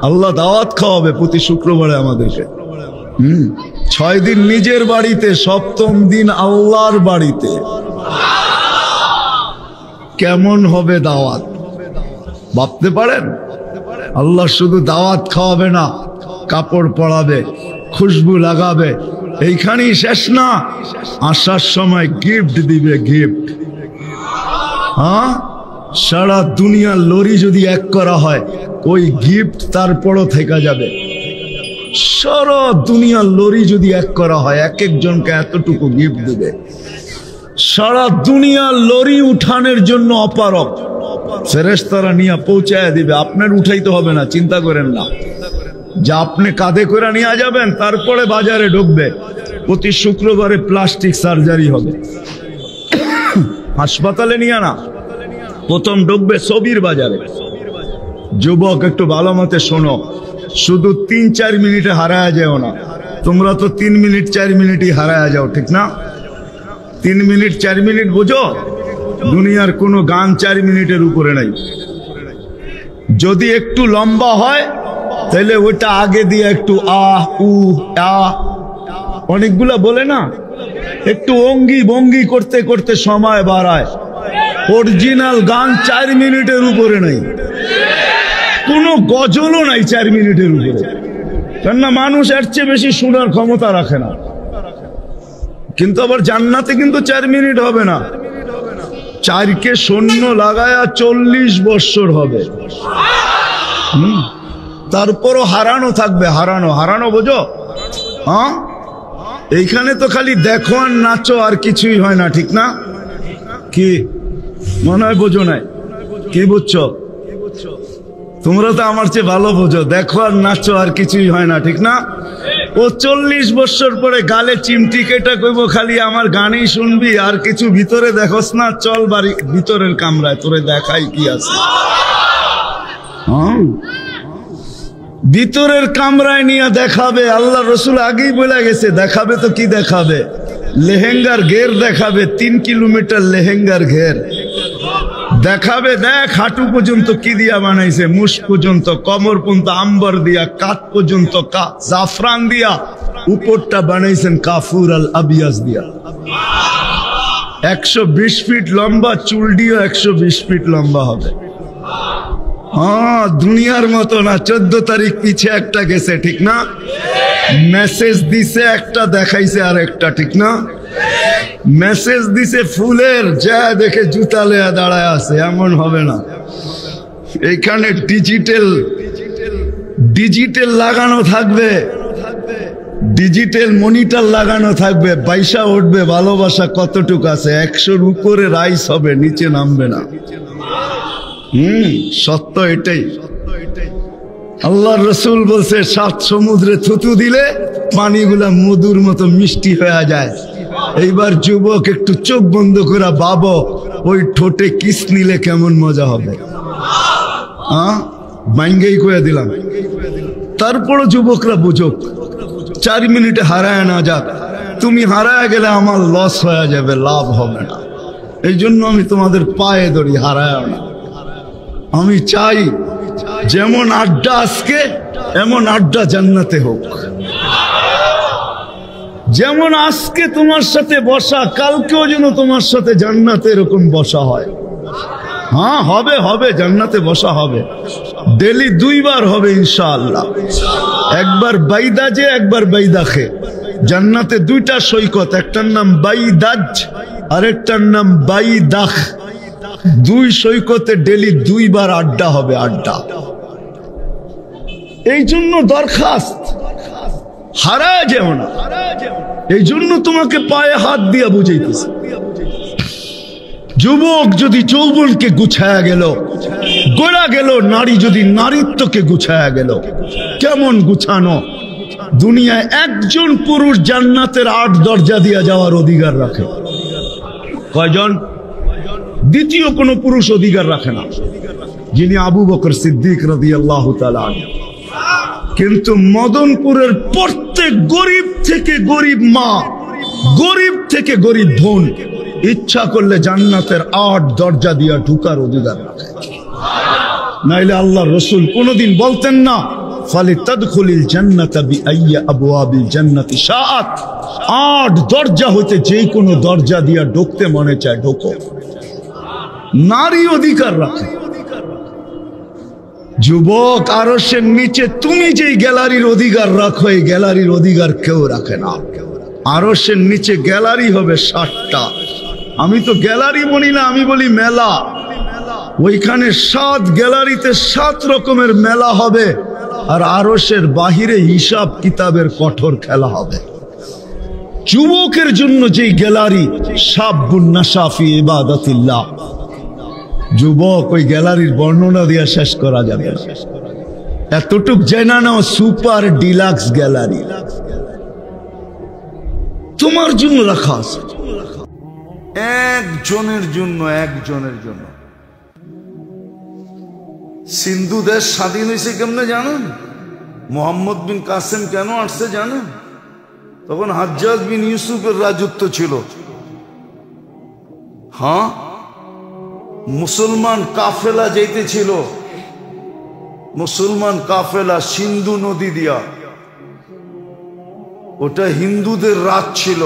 আল্লাহ দাওয়াত খাওয়াবে প্রতি শুক্রবারে আমাদেরকে। 6 দিন নিজের বাড়িতে, 7ম দিন আল্লাহর বাড়িতে। কেমন হবে দাওয়াত ভাবতে পারেন? আল্লাহ শুধু দাওয়াত খাওয়াবে না, কাপড় পরাবে, খুশবু লাগাবে। এইখানেই শেষ না, আসার সময় গিফট দিবে, গিফট। হ্যাঁ, সারা দুনিয়ার লরি যদি এক করা হয়, ওই গিফট তারপরও থেকে যাবে। সারা দুনিয়ার লরি যদি এক করা হয়, এক একজনকে এতটুকু গিফট দিবে। সারা দুনিয়ার লরি উঠানের জন্য অপারক, ফেরেশতারা নিয়ে পৌঁছায় দিবে। আপনার উঠাইতে হবে না, চিন্তা করেন না, যা আপনি কাঁধে করে নিয়ে যাবেন। তারপরে বাজারে ঢুকবে। প্রতি শুক্রবারে প্লাস্টিক সার্জারি হবে, হাসপাতালে নিয়ে না, প্রথম ঢুকবে ছবির বাজারে। যুবক, একটু ভালো মতে শোনো, শুধু 3-4 মিনিটে হারায় যাও না। তোমরা তো 3 মিনিট 4 মিনিটই হারায় যাও, ঠিক না? 3 মিনিট 4 মিনিট বুঝো? দুনিয়ার কোনো গান 4 মিনিটের উপরে নাই। যদি একটু লম্বা হয় তাহলে ওটা আগে দিয়ে একটু আহ উ আ অনেকগুলা বলে না, একটু অঙ্গি ভঙ্গি করতে করতে সময় বাড়ায়। অরিজিনাল গান 4 মিনিটের উপরে নাই, কোনো গজলও নাই 4 মিনিটের উপরে। কেননা মানুষ এর চেয়ে বেশি শোনার ক্ষমতা রাখে না। কিন্তু আবার জান্নাতে কিন্তু 4 মিনিট হবে না, 4কে শূন্য লাগায়া 40 বৎসর হবে। তারপরও হারানো থাকবে, হারানো। হারানো বোঝো? হ্যাঁ, এইখানে তো খালি দেখো আর নাচো, আর কিছুই হয় না, ঠিক না? কি মনে হয় বোঝো নাই? কি বুঝছো? তোমরা তো আমার চেয়ে ভালো বোঝো। দেখো আর নাচো, আর কিছুই হয় না, ঠিক না? ও 40 বৎসর পরে গালে চিমটি কেটে কইব, খালি আমার গানই শুনবি, আর কিছু ভিতরে দেখোস না, চল বাড়ি ভিতরের কামরায়, তোরে দেখাই কি আছে। ভিতরের কামরায় নিয়ে দেখাবে। আল্লাহ রসুল আগেই বলে গেছে, দেখাবে তো কি দেখাবে? লেহেঙ্গার ঘের দেখাবে, 3 কিলোমিটার লেহেঙ্গার ঘের দেখাবে। দেখ হাঁটু পর্যন্ত কি দিয়া বানাইছে, মুষ পর্যন্ত, কমর পর্যন্ত আম্বর দিয়া, কাত পর্যন্ত জাফরান দিয়া, উপরটা বানাইছেন কাফুর আল আবিয়াজ দিয়া। 120 ফিট লম্বা, চুল দিয়েও 120 ফিট লম্বা হবে। হ্যাঁ, দুনিয়ার মতো না। 14 তারিখ পিছে একটা গেছে, ঠিক না? মেসেজ দিছে একটা, দেখাইছে আর একটা, ঠিক না? মেসেজ দিছে ফুলের, যা দেখে জুতা লেয়া দাঁড়ায় আছে, এমন হবে না। এখানে ডিজিটাল লাগানো থাকবে, ডিজিটাল মনিটর লাগানো থাকবে, পয়সা উঠবে ভালোবাসা কতটুকু আছে। 100-র উপরে রাইস হবে, নিচে নামবে না। সত্য এটাই। আল্লাহ রসুল বলছে 7 সমুদ্রে থুতু দিলে পানিগুলা মধুর মতো মিষ্টি হয়ে যায়। এইবার যুবক একটু চোখ বন্ধ করে ভাবো, ওই ঠোঁটে কিস নিলে কেমন মজা হবে। বাইঙ্গেই কয়ে দিলাম। তারপরও যুবকরা বুঝুক, 4 মিনিটে হারায় না যাক। তুমি হারায় গেলে আমার লস হয়ে যাবে, লাভ হবে না। এই জন্য আমি তোমাদের পায়ে ধরি, হারায় না। আমি চাই যেমন আড্ডা আজকে, এমন আড্ডা জান্নাতে হোক। যেমন আজকে তোমার সাথে বসা, কালকেও যেন তোমার সাথে জান্নাতে এরকম বসা হয়। হ্যাঁ, হবে হবে, জান্নাতে বসা হবে। ডেলি 2 বার হবে ইনশাআল্লাহ। একবার বাইদাজে, একবার বাইদাখে। জান্নাতে 2টা সৈকত, একটার নাম বাইদাজ, আরেকটার নাম বাইদাখ। 2 সৈকতে ডেলি 2 বার আড্ডা হবে, আড্ডা। এই জন্য দরখাস্ত, হারায় যেও না। এই জন্য তোমাকে পায়ে হাত দিয়া বুঝাইতেছে। যুবক যদি যৌবনকে গুছায়া গেল, গোড়া গেল, নারী যদি নারীত্বকে গুছায়া গেল। কেমন গুছানো? দুনিয়ায় একজন পুরুষ জান্নাতের 8 দরজা দিয়া যাওয়ার অধিকার রাখে। কয়জন? দ্বিতীয় কোন পুরুষ অধিকার রাখে না, যিনি আবু বকর সিদ্দিক রাদিয়াল্লাহু তাআলা। কিন্তু মদনপুরের প্রত্যেক গরিব থেকে গরিব মা, গরিব থেকে গরিব বোন ইচ্ছা করলে জান্নাতের 8 দরজা দিয়া ঢুকার অধিকার রাখে। নাইলে আল্লাহ রসুল কোনদিন বলতেন না ফালিতাদখুলিল জান্নাতা বিআইয়্যি আবওয়াবিল জান্নাতি শাআত। 8 দরজা হইতে যে কোনো দরজা দিয়া ঢুকতে মনে চায় ঢোকো। নারী অধিকার রাখে। যুবক, আরশের নিচে তুমি যেই গ্যালারির অধিকার রাখো, এই গ্যালারির অধিকার কেউ রাখে না। আরশের নিচে গ্যালারি হবে 60টা। আমি তো গ্যালারি বলি না, আমি বলি মেলা। ওইখানে 7 গ্যালারিতে 7 রকমের মেলা হবে। আর আরশের বাহিরে হিসাব কিতাবের কঠোর খেলা হবে। যুবকের জন্য যেই গ্যালারি, শাবুন নাশা ফি ইবাদাতিল্লাহ। যুবক, ওই গ্যালারির বর্ণনা দিয়ে শেষ করা যাবে না। এতটুক জানা নাও, সুপার ডিলাক্স গ্যালারি তোমার জন্য রাখা আছে। একজনের জন্য, একজনের জন্য। সিন্ধু দেশ স্বাধীন হয়েছে কেমনে জানেন? মোহাম্মদ বিন কাসেম কেন আসছে জানেন? তখন হাজ্জাজ বিন ইউসুফের রাজত্ব ছিল। হ্যাঁ, মুসলমান কাফেলা যাইতেছিল, মুসলমান কাফেলা সিন্ধু নদী দিয়া। ওটা হিন্দুদের রাত ছিল।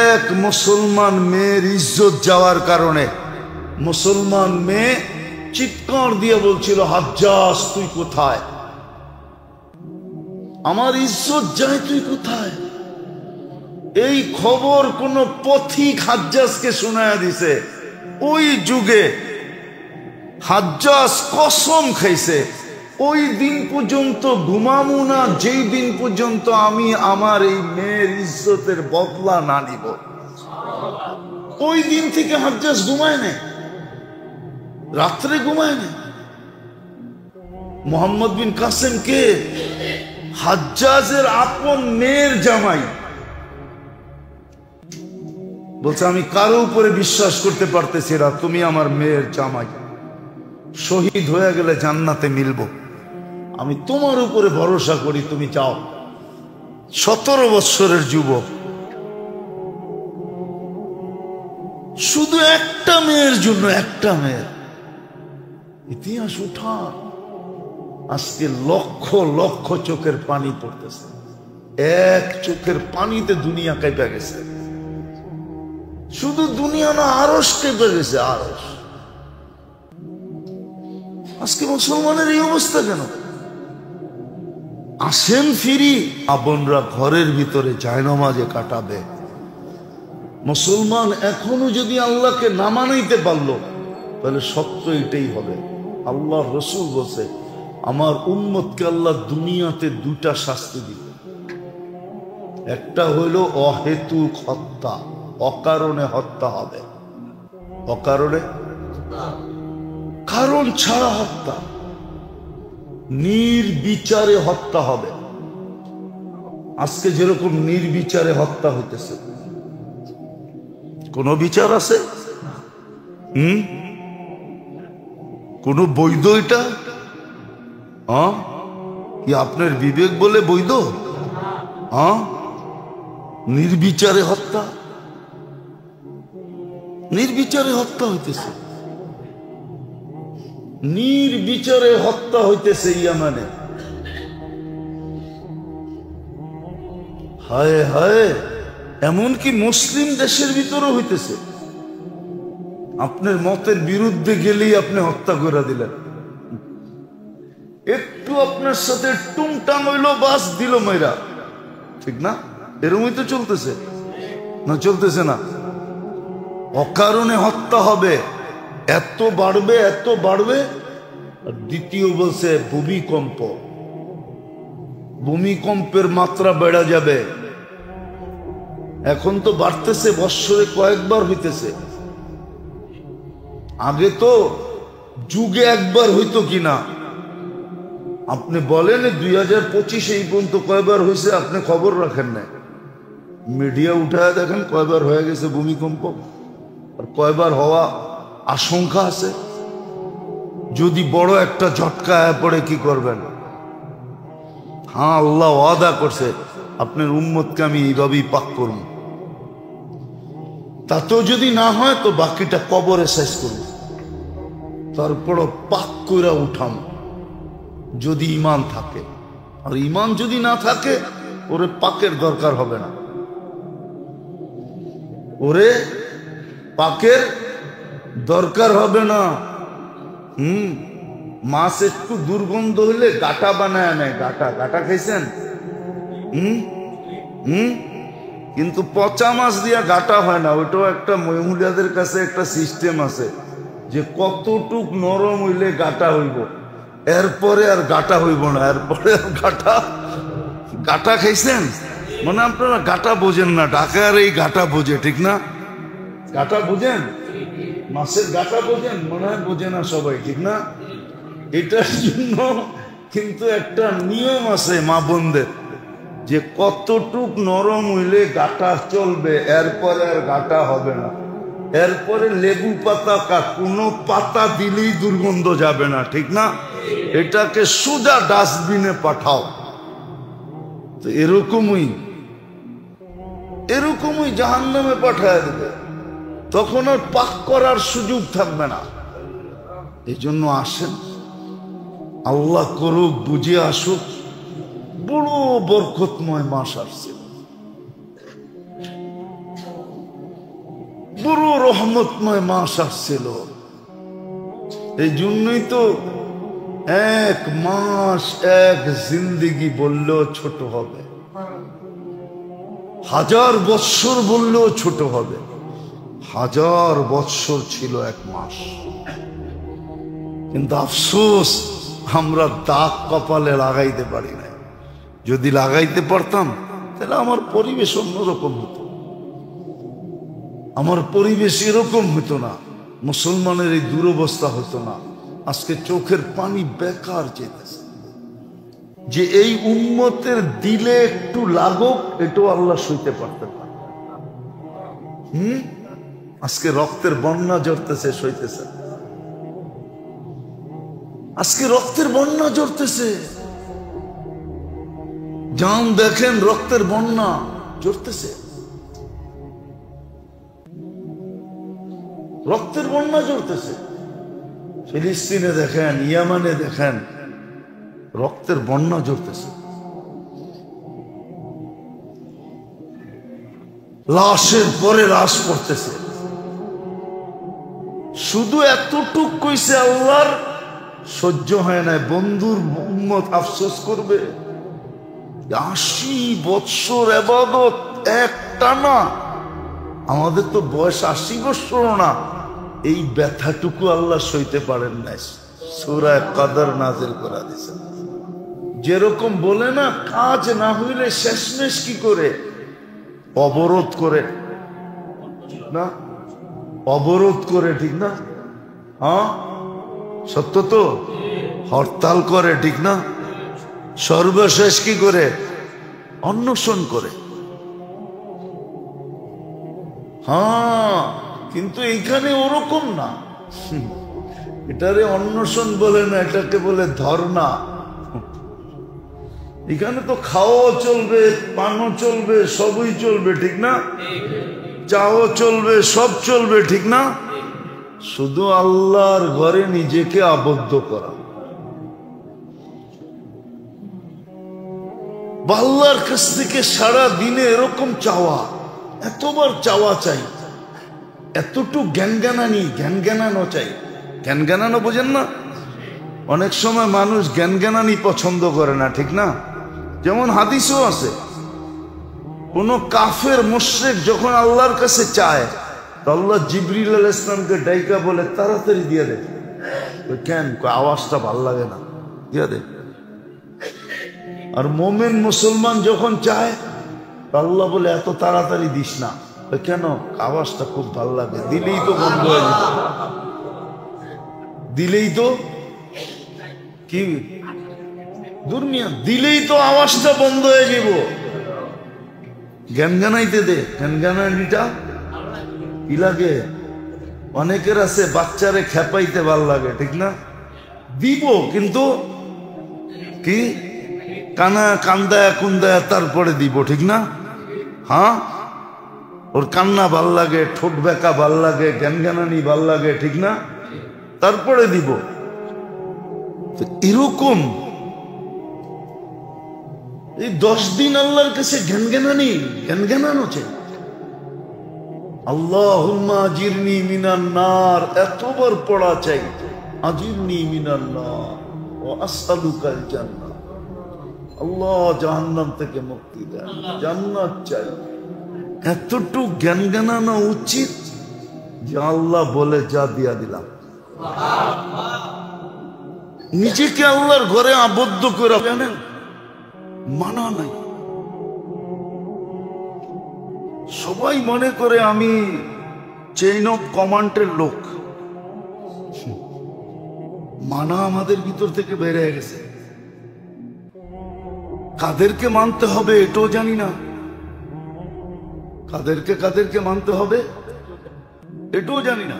এক মুসলমান মেয়ের ইজ্জত যাওয়ার কারণে মুসলমান মেয়ে চিৎকার দিয়ে বলছিল, হাজ্জাজ তুই কোথায়? আমার ইজ্জত যায়, তুই কোথায়? এই খবর কোন পথিক হাজ্জাজকে শোনায়া দিছে। ওই যুগে হাজ্জাজ কসম খাইছে, ওই দিন পর্যন্ত ঘুমামু না যেই দিন পর্যন্ত আমি আমার এই মেয়ের ইজ্জতের বদলা না নিব। ওই দিন থেকে হাজ্জাজ ঘুমায় না, রাত্রে ঘুমায় না। মোহাম্মদ বিন কাসেম কে? হাজ্জাজের আপন মেয়ের জামাই। বলছে, আমি কারো উপরে বিশ্বাস করতে পারতেছি না, তুমি আমার মেয়ের জামাই। শহীদ হয়ে গেলে জান্নাতে মিলবো, আমি তোমার উপরে ভরসা করি, তুমি যাও। 17 বৎসরের যুবক, শুধু একটা মেয়ের জন্য, একটা মেয়ের। ইতিহাস উঠা, আজকে লক্ষ লক্ষ চোখের পানি পড়তেছে। এক চোখের পানিতে দুনিয়া কেঁপে গেছে। শুধু দুনিয়া না, আরশ কেঁপে গেছে, আরশ। আজকে মুসলমানের এই অবস্থা কেন? আসেন ফিরি, আপনরা ঘরের ভিতরে জায়নামাজে কাটাবে। মুসলমান এখনো যদি আল্লাহকে না মানাইতে পারলো, তাহলে সত্য এটাই হবে। আল্লাহ রসুল বলছে, আমার উম্মতকে আল্লাহ দুনিয়াতে 2টা শাস্তি দিবে। একটা হইল অহেতুক হত্যা, অকারণে হত্যা হবে। অকারণে, কারণ ছাড়া হত্যা। নির্বিচারে হত্যা হবে। আজকে যেরকম নির্বিচারে হত্যা হইতেছে, কোন বিচার আছে? কোন বৈধ এটা? কি আপনার বিবেক বলে বৈধ? নির্বিচারে হত্যা। নির্বিচারে হত্যা হইতেছে, নির্বিচারে হত্যা হইতেছে ইয়ামানে। হায় হায়, এমনকি মুসলিম দেশের ভিতরেও হইতেছে। আপনার মতের বিরুদ্ধে গেলেই আপনি হত্যা করে দিলেন, একটু আপনার সাথে টুংটাং হইলো বাস দিল মেয়েরা, ঠিক না? এরকমই তো চলতেছে না? চলতেছে না? অকারণে হত্যা হবে, এত বাড়বে এত বাড়বে। আর দ্বিতীয় বলছে ভূমিকম্প, ভূমিকম্পের মাত্রা বেড়ে যাবে। এখন তো বাড়তেছে, বৎসরে কয়েকবার হইতেছে। আগে তো যুগে একবার হইতো কিনা আপনি বলেন, 2025 এই পর্যন্ত কয়বার হয়েছে আপনি খবর রাখেন না? মিডিয়া উঠায় দেখেন কয়বার হয়ে গেছে ভূমিকম্প, আর কয়বার হওয়া আশঙ্কা আছে। যদি বড় একটা ঝটকা পড়ে কি করবেন? হ্যাঁ, আল্লাহ ওয়াদা করছে আপনার উম্মতকে আমি এইভাবেই পাক করব। তাতেও যদি না হয় তো বাকিটা কবরে শেষ করব, তারপরও পাক করে উঠাম যদি ঈমান থাকে। আর ঈমান যদি না থাকে ওরে পাকের দরকার হবে না, ওরে পাকের দরকার হবে না। মাছ একটু দুর্গন্ধ হইলে গাটা বানায় নেয়, গাটা গাটা খাইছেন? কিন্তু পচা মাছ দিয়া গাটা হয় না। ওইটাও একটা মহিলাদের কাছে একটা সিস্টেম আছে যে কতটুক নরম হইলে গাটা হইব, এরপরে আর গাটা হইব না, এরপরে আর গাটা। গাটা খাইছেন? মানে আপনারা গাটা বোঝেন না, ঢাকার এই গাটা বোঝে, ঠিক না? গাটা বোঝেন, মাছের গাটা বোঝেন? মনে হয় বোঝে না সবাই, ঠিক না? এটার জন্য কিন্তু একটা নিয়ম আছে মা বোনদের, যে কতটুক নরম হইলে গাটা চলবে, এরপরে আর গাটা হবে না। এরপরে লেবু পাতা, কোনো পাতা দিলেই দুর্গন্ধ যাবে না, ঠিক না? এটাকে সোজা ডাস্টবিনে পাঠাও। তো এরকমই জাহান্নামে পাঠায় দেবে, তখন আর পাক করার সুযোগ থাকবে না। এই জন্য আসেন, আল্লাহ করুক বুঝে আসুক, বড় বরকতময় মাস আসছে, বড় রহমতময় মাস আসছিল। এই জন্যই তো এক মাস এক জিন্দেগি বললেও ছোট হবে, 1000 বৎসর বললেও ছোট হবে। 1000 বৎসর ছিল এক মাস। কিন্তু আফসোস, আমরা দাগ কপালে লাগাইতে পারি না। যদি লাগাইতে পারতাম তাহলে আমার পরিবেশ অন্যরকম হতো, আমার পরিবেশ এরকম হতো না, মুসলমানের এই দুরবস্থা হতো না। আজকে চোখের পানি বেকার যেতেছে, যে এই উম্মতের দিলে একটু লাগুক, এটাও আল্লাহ সইতে পারতেন না। আজকে রক্তের বন্যা ঝরতেছে, সইতেছে। আজকে রক্তের বন্যা ঝরতেছে, যান দেখেন রক্তের বন্যা ঝরতেছে, রক্তের বন্যা ঝরতেছে। ফিলিস্তিনে দেখেন, ইয়ামানে দেখেন, রক্তের বন্যা ঝরতেছে। লাশের পরে লাশ পড়তেছে। শুধু এতটুক কইছে আল্লাহর সহ্য হয় না। বন্ধুর উম্মত আফসোস করবে, 80 বৎসর ইবাদত একটানা। আমাদের তো বয়স 80 বৎসর না, এই ব্যথাটুকু আল্লাহ সইতে পারেন না। সূরা কদর নাজিল করে দিয়েছেন। যেরকম বলে না, কাজ না হইলে শেষমেশ কি করে? অবরোধ করে না, অবরোধ করে, ঠিক না? হ্যাঁ, সত্য তো। হরতাল করে, ঠিক না? সর্বশেষ কি করে? অন্বেষণ করে। হ্যাঁ, কিন্তু এইখানে ওরকম না। এটারে অন্বেষণ বলে না, এটাকে বলে ধর্ণা। এখানে তো খাওয়া চলবে, পানও চলবে, সবই চলবে, ঠিক না? চাও চলবে, সব চলবে, ঠিক না? শুধু আল্লাহর ঘরে নিজেকে আবদ্ধ করা, আল্লাহর কাছ থেকে সারা দিনে এরকম চাওয়া, এতবার চাওয়া চাই, এতটুকু জ্ঞানজ্ঞানানি, জ্ঞানজ্ঞানানো চাই। জ্ঞানজ্ঞানানো বোঝেন না? অনেক সময় মানুষ জ্ঞানজ্ঞানানি পছন্দ করে না, ঠিক না? যেমন হাদিসও আছে, কোন কাফের মুশরিক যখন আল্লাহর কাছে চায় তো আল্লাহ জিবরিল আলাইহিস সালামকে ডাইকা বলে তাড়াতাড়ি দিয়ে দে। কেন? আওয়াজটা ভাল লাগে না, দিয়ে দে। আর মুমিন মুসলমান যখন চায় তো আল্লাহ বলে এত তাড়াতাড়ি দিস না। কেন? আওয়াজটা খুব ভাল লাগে, দিলেই তো বন্ধ হয়ে যাবে, দিলেই তো কি দুনিয়া, দিলেই তো আওয়াজটা বন্ধ হয়ে যাব। জ্ঞানগানাইতে দে, জ্ঞানগানানিটা কি লাগে? অনেকের আছে বাচ্চারে খেপাইতে ভাল লাগে, ঠিক না? দিব, কিন্তু কি কানা কান্দায়া কুন্দায়া তারপরে দিব, ঠিক না? হ্যাঁ, ওর কান্না ভাল লাগে, ঠোঁট বেঁকা ভাল লাগে, জ্ঞানগানানি ভাল লাগে, ঠিক না? তারপরে দিব। এরকম এই 10 দিন আল্লাহর কাছে জ্ঞানজ্ঞানানি, জ্ঞানজ্ঞানানো চাই। আল্লাহুম্মা আজিরনি মিনান নার, এতবার পড়া চাই, আজিরনি মিনান নার ওয়া আসআলুকাল জান্নাহ। আল্লাহ জাহান্নাম থেকে মুক্তি দেন, জান্নাত চাই। এতটুকু জ্ঞানজ্ঞানানো উচিত যে আল্লাহ বলে যা দিয়া দিলাম। নিজেকে আল্লাহর ঘরে আবদ্ধ করে জানেন মানা নাই। সবাই মনে করে আমি চেইন অফ কমান্ডের লোক, মানা আমাদের ভিতর থেকে বেড়ে গেছে। কাদেরকে মানতে হবে এটাও জানি না, কাদেরকে মানতে হবে এটাও জানি না,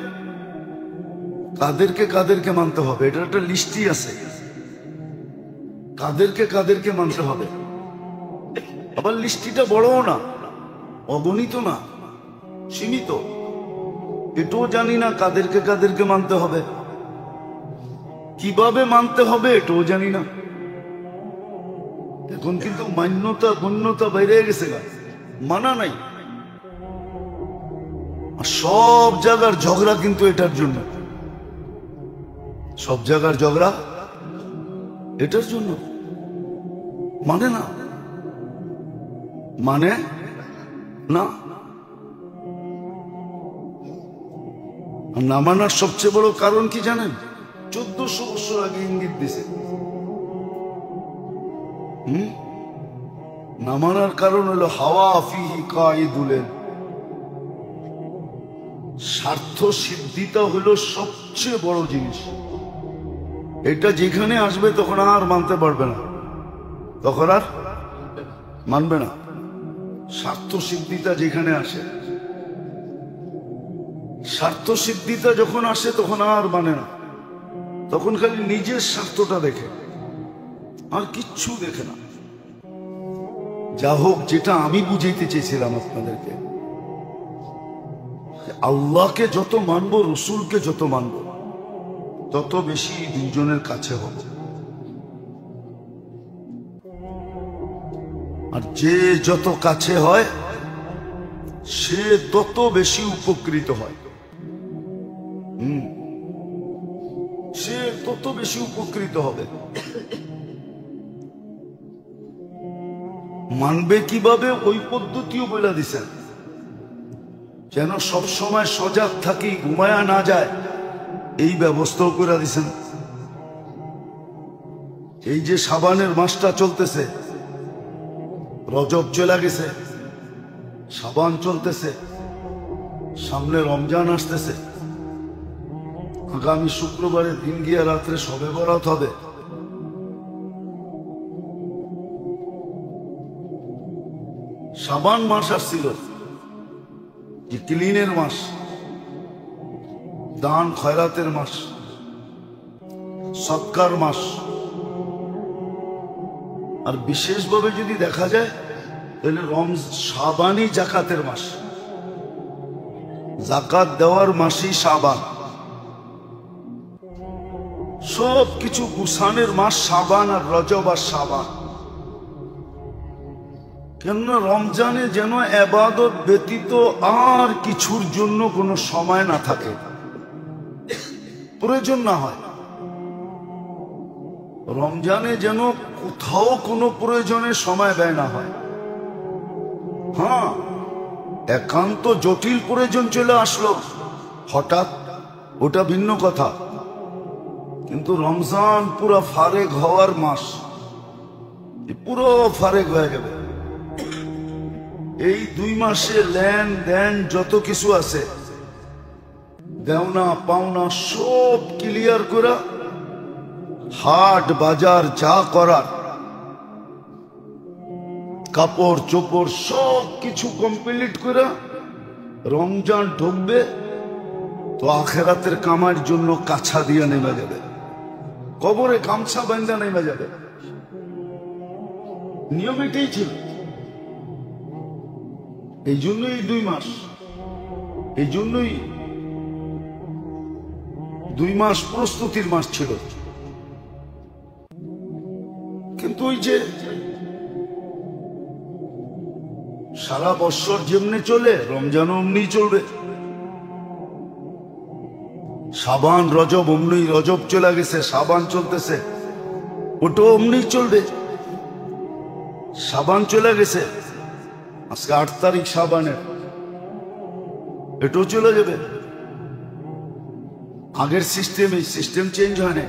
কাদেরকে মানতে হবে এটার একটা লিস্টই আছে, কাদেরকে মানতে হবে। আবার লিস্টিটা বড়ও না, অগণিত না, সীমিত। এটাও জানি না কাদেরকে মানতে হবে, কিভাবে মানতে হবে এটাও জানি না। এখন কিন্তু মান্যতা গণ্যতা বাইরে গেছে, মানা নাই। সব জায়গার ঝগড়া কিন্তু এটার জন্য, সব জায়গার ঝগড়া এটার জন্য। মানে না, মানে না, না মানার সবচেয়ে বড় কারণ কি জানেন? 1400 বছর আগে ইঙ্গিত দিছে। না মানার কারণ হলো হাওয়া ফিহি কাইদুলেন, স্বার্থ সিদ্ধিটা হলো সবচেয়ে বড় জিনিস। এটা যেখানে আসবে তখন আর মানতে পারবে না, তখন আর মানবে না। স্বার্থ সিদ্ধিটা যেখানে আসে, স্বার্থ সিদ্ধিটা যখন আসে তখন আর মানে না, তখন খালি নিজের স্বার্থটা দেখে, আর কিচ্ছু দেখে না। যা হোক, যেটা আমি বুঝাইতে চেয়েছিলাম আপনাদেরকে, আল্লাহকে যত মানবো, রসুলকে যত মানবো, তত বেশি দুজনের কাছে হব। আর যে যত কাছে হয় সে তত বেশি উপকৃত হয়, সে তত বেশি উপকৃত হবে। মানবে কিভাবে ওই পদ্ধতিও বলে দিছেন, যেন সব সময় সজাগ থাকি, ঘুমায়া না যায়, এই ব্যবস্থাও করে দিছেন। এই যে শাবানের মাসটা চলতেছে, রজব চলে গেছে, শাবান চলতেছে, সামনে রমজান আসতেছে, আগামী শুক্রবারের দিন গিয়া রাত্রে শবে বরাত হবে। শাবান মাস আসছিল, যে ক্লিনের মাস, দান খয়রাতের মাস, সৎকার মাস। আর বিশেষভাবে যদি দেখা যায় তাহলে শাবানি জাকাতের মাস। যাকাত দেওয়ার মাসই শাবান, সব কিছু গুছানের মাস শাবান আর রজব আর শাবান। কেননা রমজানে যেন ইবাদত ব্যতীত আর কিছুর জন্য কোনো সময় না থাকে, প্রয়োজন না হয়। রমজানে যেন কোথাও কোনো প্রয়োজনে সময় ব্যয় না হয়। হ্যাঁ, একান্ত জটিল প্রয়োজন চলে আসলো হঠাৎ, ওটা ভিন্ন কথা। কিন্তু রমজান পুরো ফারেক হওয়ার মাস, পুরো ফারেক হয়ে যাবে। এই 2 মাসে লেন দেন যত কিছু আছে, দেওনা পাওনা সব ক্লিয়ার করা, হাট বাজার যা করার, কাপড় চোপড় সব কিছু কমপ্লিট করে রমজান ঢুকবে তো আখেরাতের কামার জন্য কাছা দিয়ে নেমে যাবে, কবরে গামছা বান্ধা নেমে যাবে। নিয়ম এটাই ছিল। এই জন্যই 2 মাস, এই জন্যই 2 মাস প্রস্তুতির মাস ছিল। কিন্তু ওই যে সারা বছর যেমনি চলে, রমজান অমনি চলবে। শাবান রজব অমনি, রজব চলে গেছে, শাবান চলতেছে, ওটা অমনি চলবে। শাবান চলে গেছে, আজকে 8 তারিখ শাবানের, এটাও চলে যাবে। আগের সিস্টেম, এই সিস্টেম চেঞ্জ হয় না।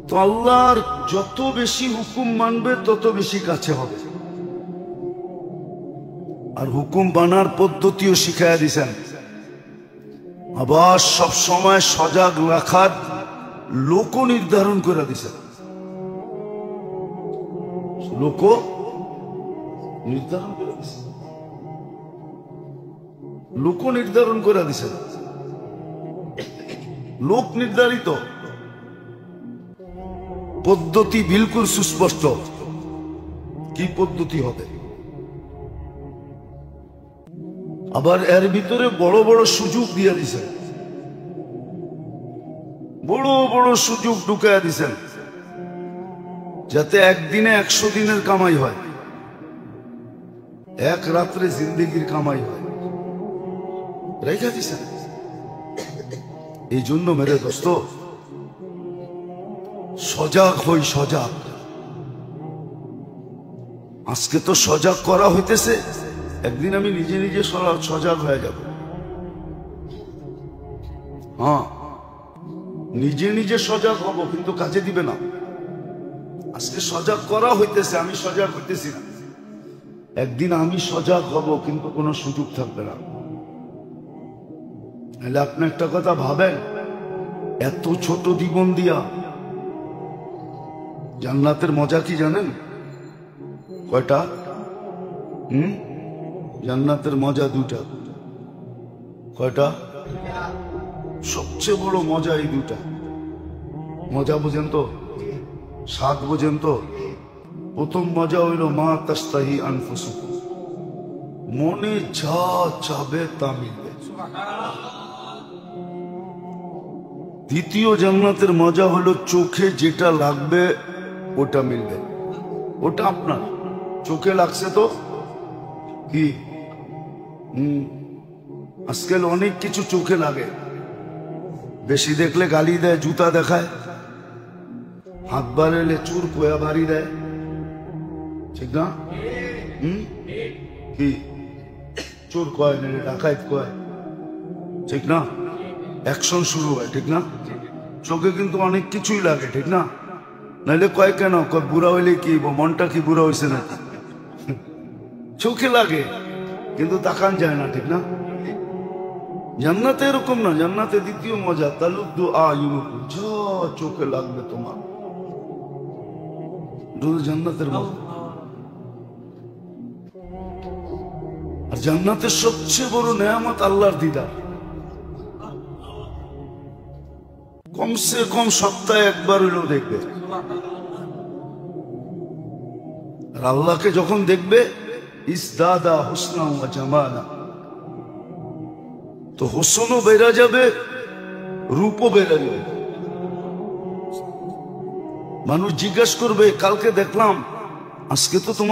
তো আল্লাহর যত বেশি হুকুম মানবে তত বেশি কাছে হবে। আর হুকুম মানার পদ্ধতিও শিখাইয়া দিছেন। আবার সব সময় সজাগ রাখার লোক নির্ধারণ করে দিছেন, লোক নির্ধারণ করে দিছেন, লোক নির্ধারণ করে দিছেন। লোক নির্ধারিত পদ্ধতি বিলকুল সুস্পষ্ট, কি পদ্ধতি হবে। আবার এর ভিতরে বড় বড় সুযোগ দিয়ে দিছেন, বড় বড় সুযোগ ঢুকাইয়া দিছেন, যাতে একদিনে 100 দিনের কামাই হয়, এক রাত্রে জিন্দেগির কামাই হয়, রেখা দিছেন। এই জন্য মেরে দোস্ত, সজাগ হই, সজাগ। আজকে তো সজাগ করা হইতেছে, একদিন আমি নিজে নিজে সজাগ হয়ে যাব। হ্যাঁ, নিজে নিজে সজাগ হব, কিন্তু কাজে দিবে না। আজকে সজাগ করা হইতেছে, আমি সজাগ হইতেছি না। একদিন আমি সজাগ হব, কিন্তু কোনো সুযোগ থাকবে না। তাহলে আপনি একটা কথা ভাবেন, এত ছোট জীবন দিয়া জান্নাতের মজা কি জানেন? কয়টা? জান্নাতের মজা 2টা। কয়টা? সবচেয়ে বড় মজা এই 2টা। মজা বোঝেন তো, স্বাদ বোঝেন তো? প্রথম মজা হইল মা তাস্তাহি আনফুসুকুম, মনে যা চাবে তা মিলবে। দ্বিতীয় জান্নাতের মজা হলো চোখে যেটা লাগবে ওটা মিলবে, ওটা আপনার। চোখে লাগছে তো কি, আজকাল অনেক কিছু চোখে লাগে। বেশি দেখলে গালি দেয়, জুতা দেখায়, হাত বাড়াইলে চুর কোয়া বাড়ি দেয়, ঠিক না? কি চোর কয় না, ডাকাইত কয়, ঠিক না? অ্যাকশন শুরু হয়, ঠিক না? চোখে কিন্তু অনেক কিছুই লাগে, ঠিক না? নাইলে কয় কেন, কয় বুড়া হইলে কি, মনটা কি বুড়া হয়েছে নাকি? চোখে লাগে কিন্তু তাকান যায় না, ঠিক না? জান্নাতে এরকম না। জান্নাতে দ্বিতীয় মজা তালুদ্দু আয়ুনুকুম, যা চোখে লাগবে তোমার, জান্নাতের মজা। আর জান্নাতের সবচেয়ে বড় নেয়ামত আল্লাহর দিদার। কমসে কম সপ্তাহে একবার হইলেও দেখবে। আর আল্লাহকে যখন দেখবে ইসদাদা হুসনা ওয়া জামালা। তো হোসনও বেড়ে যাবে, রূপও বেড়ে যাবে। মানুষ জিজ্ঞাসা করবে, কালকে দেখলাম, আজকে তো তোমার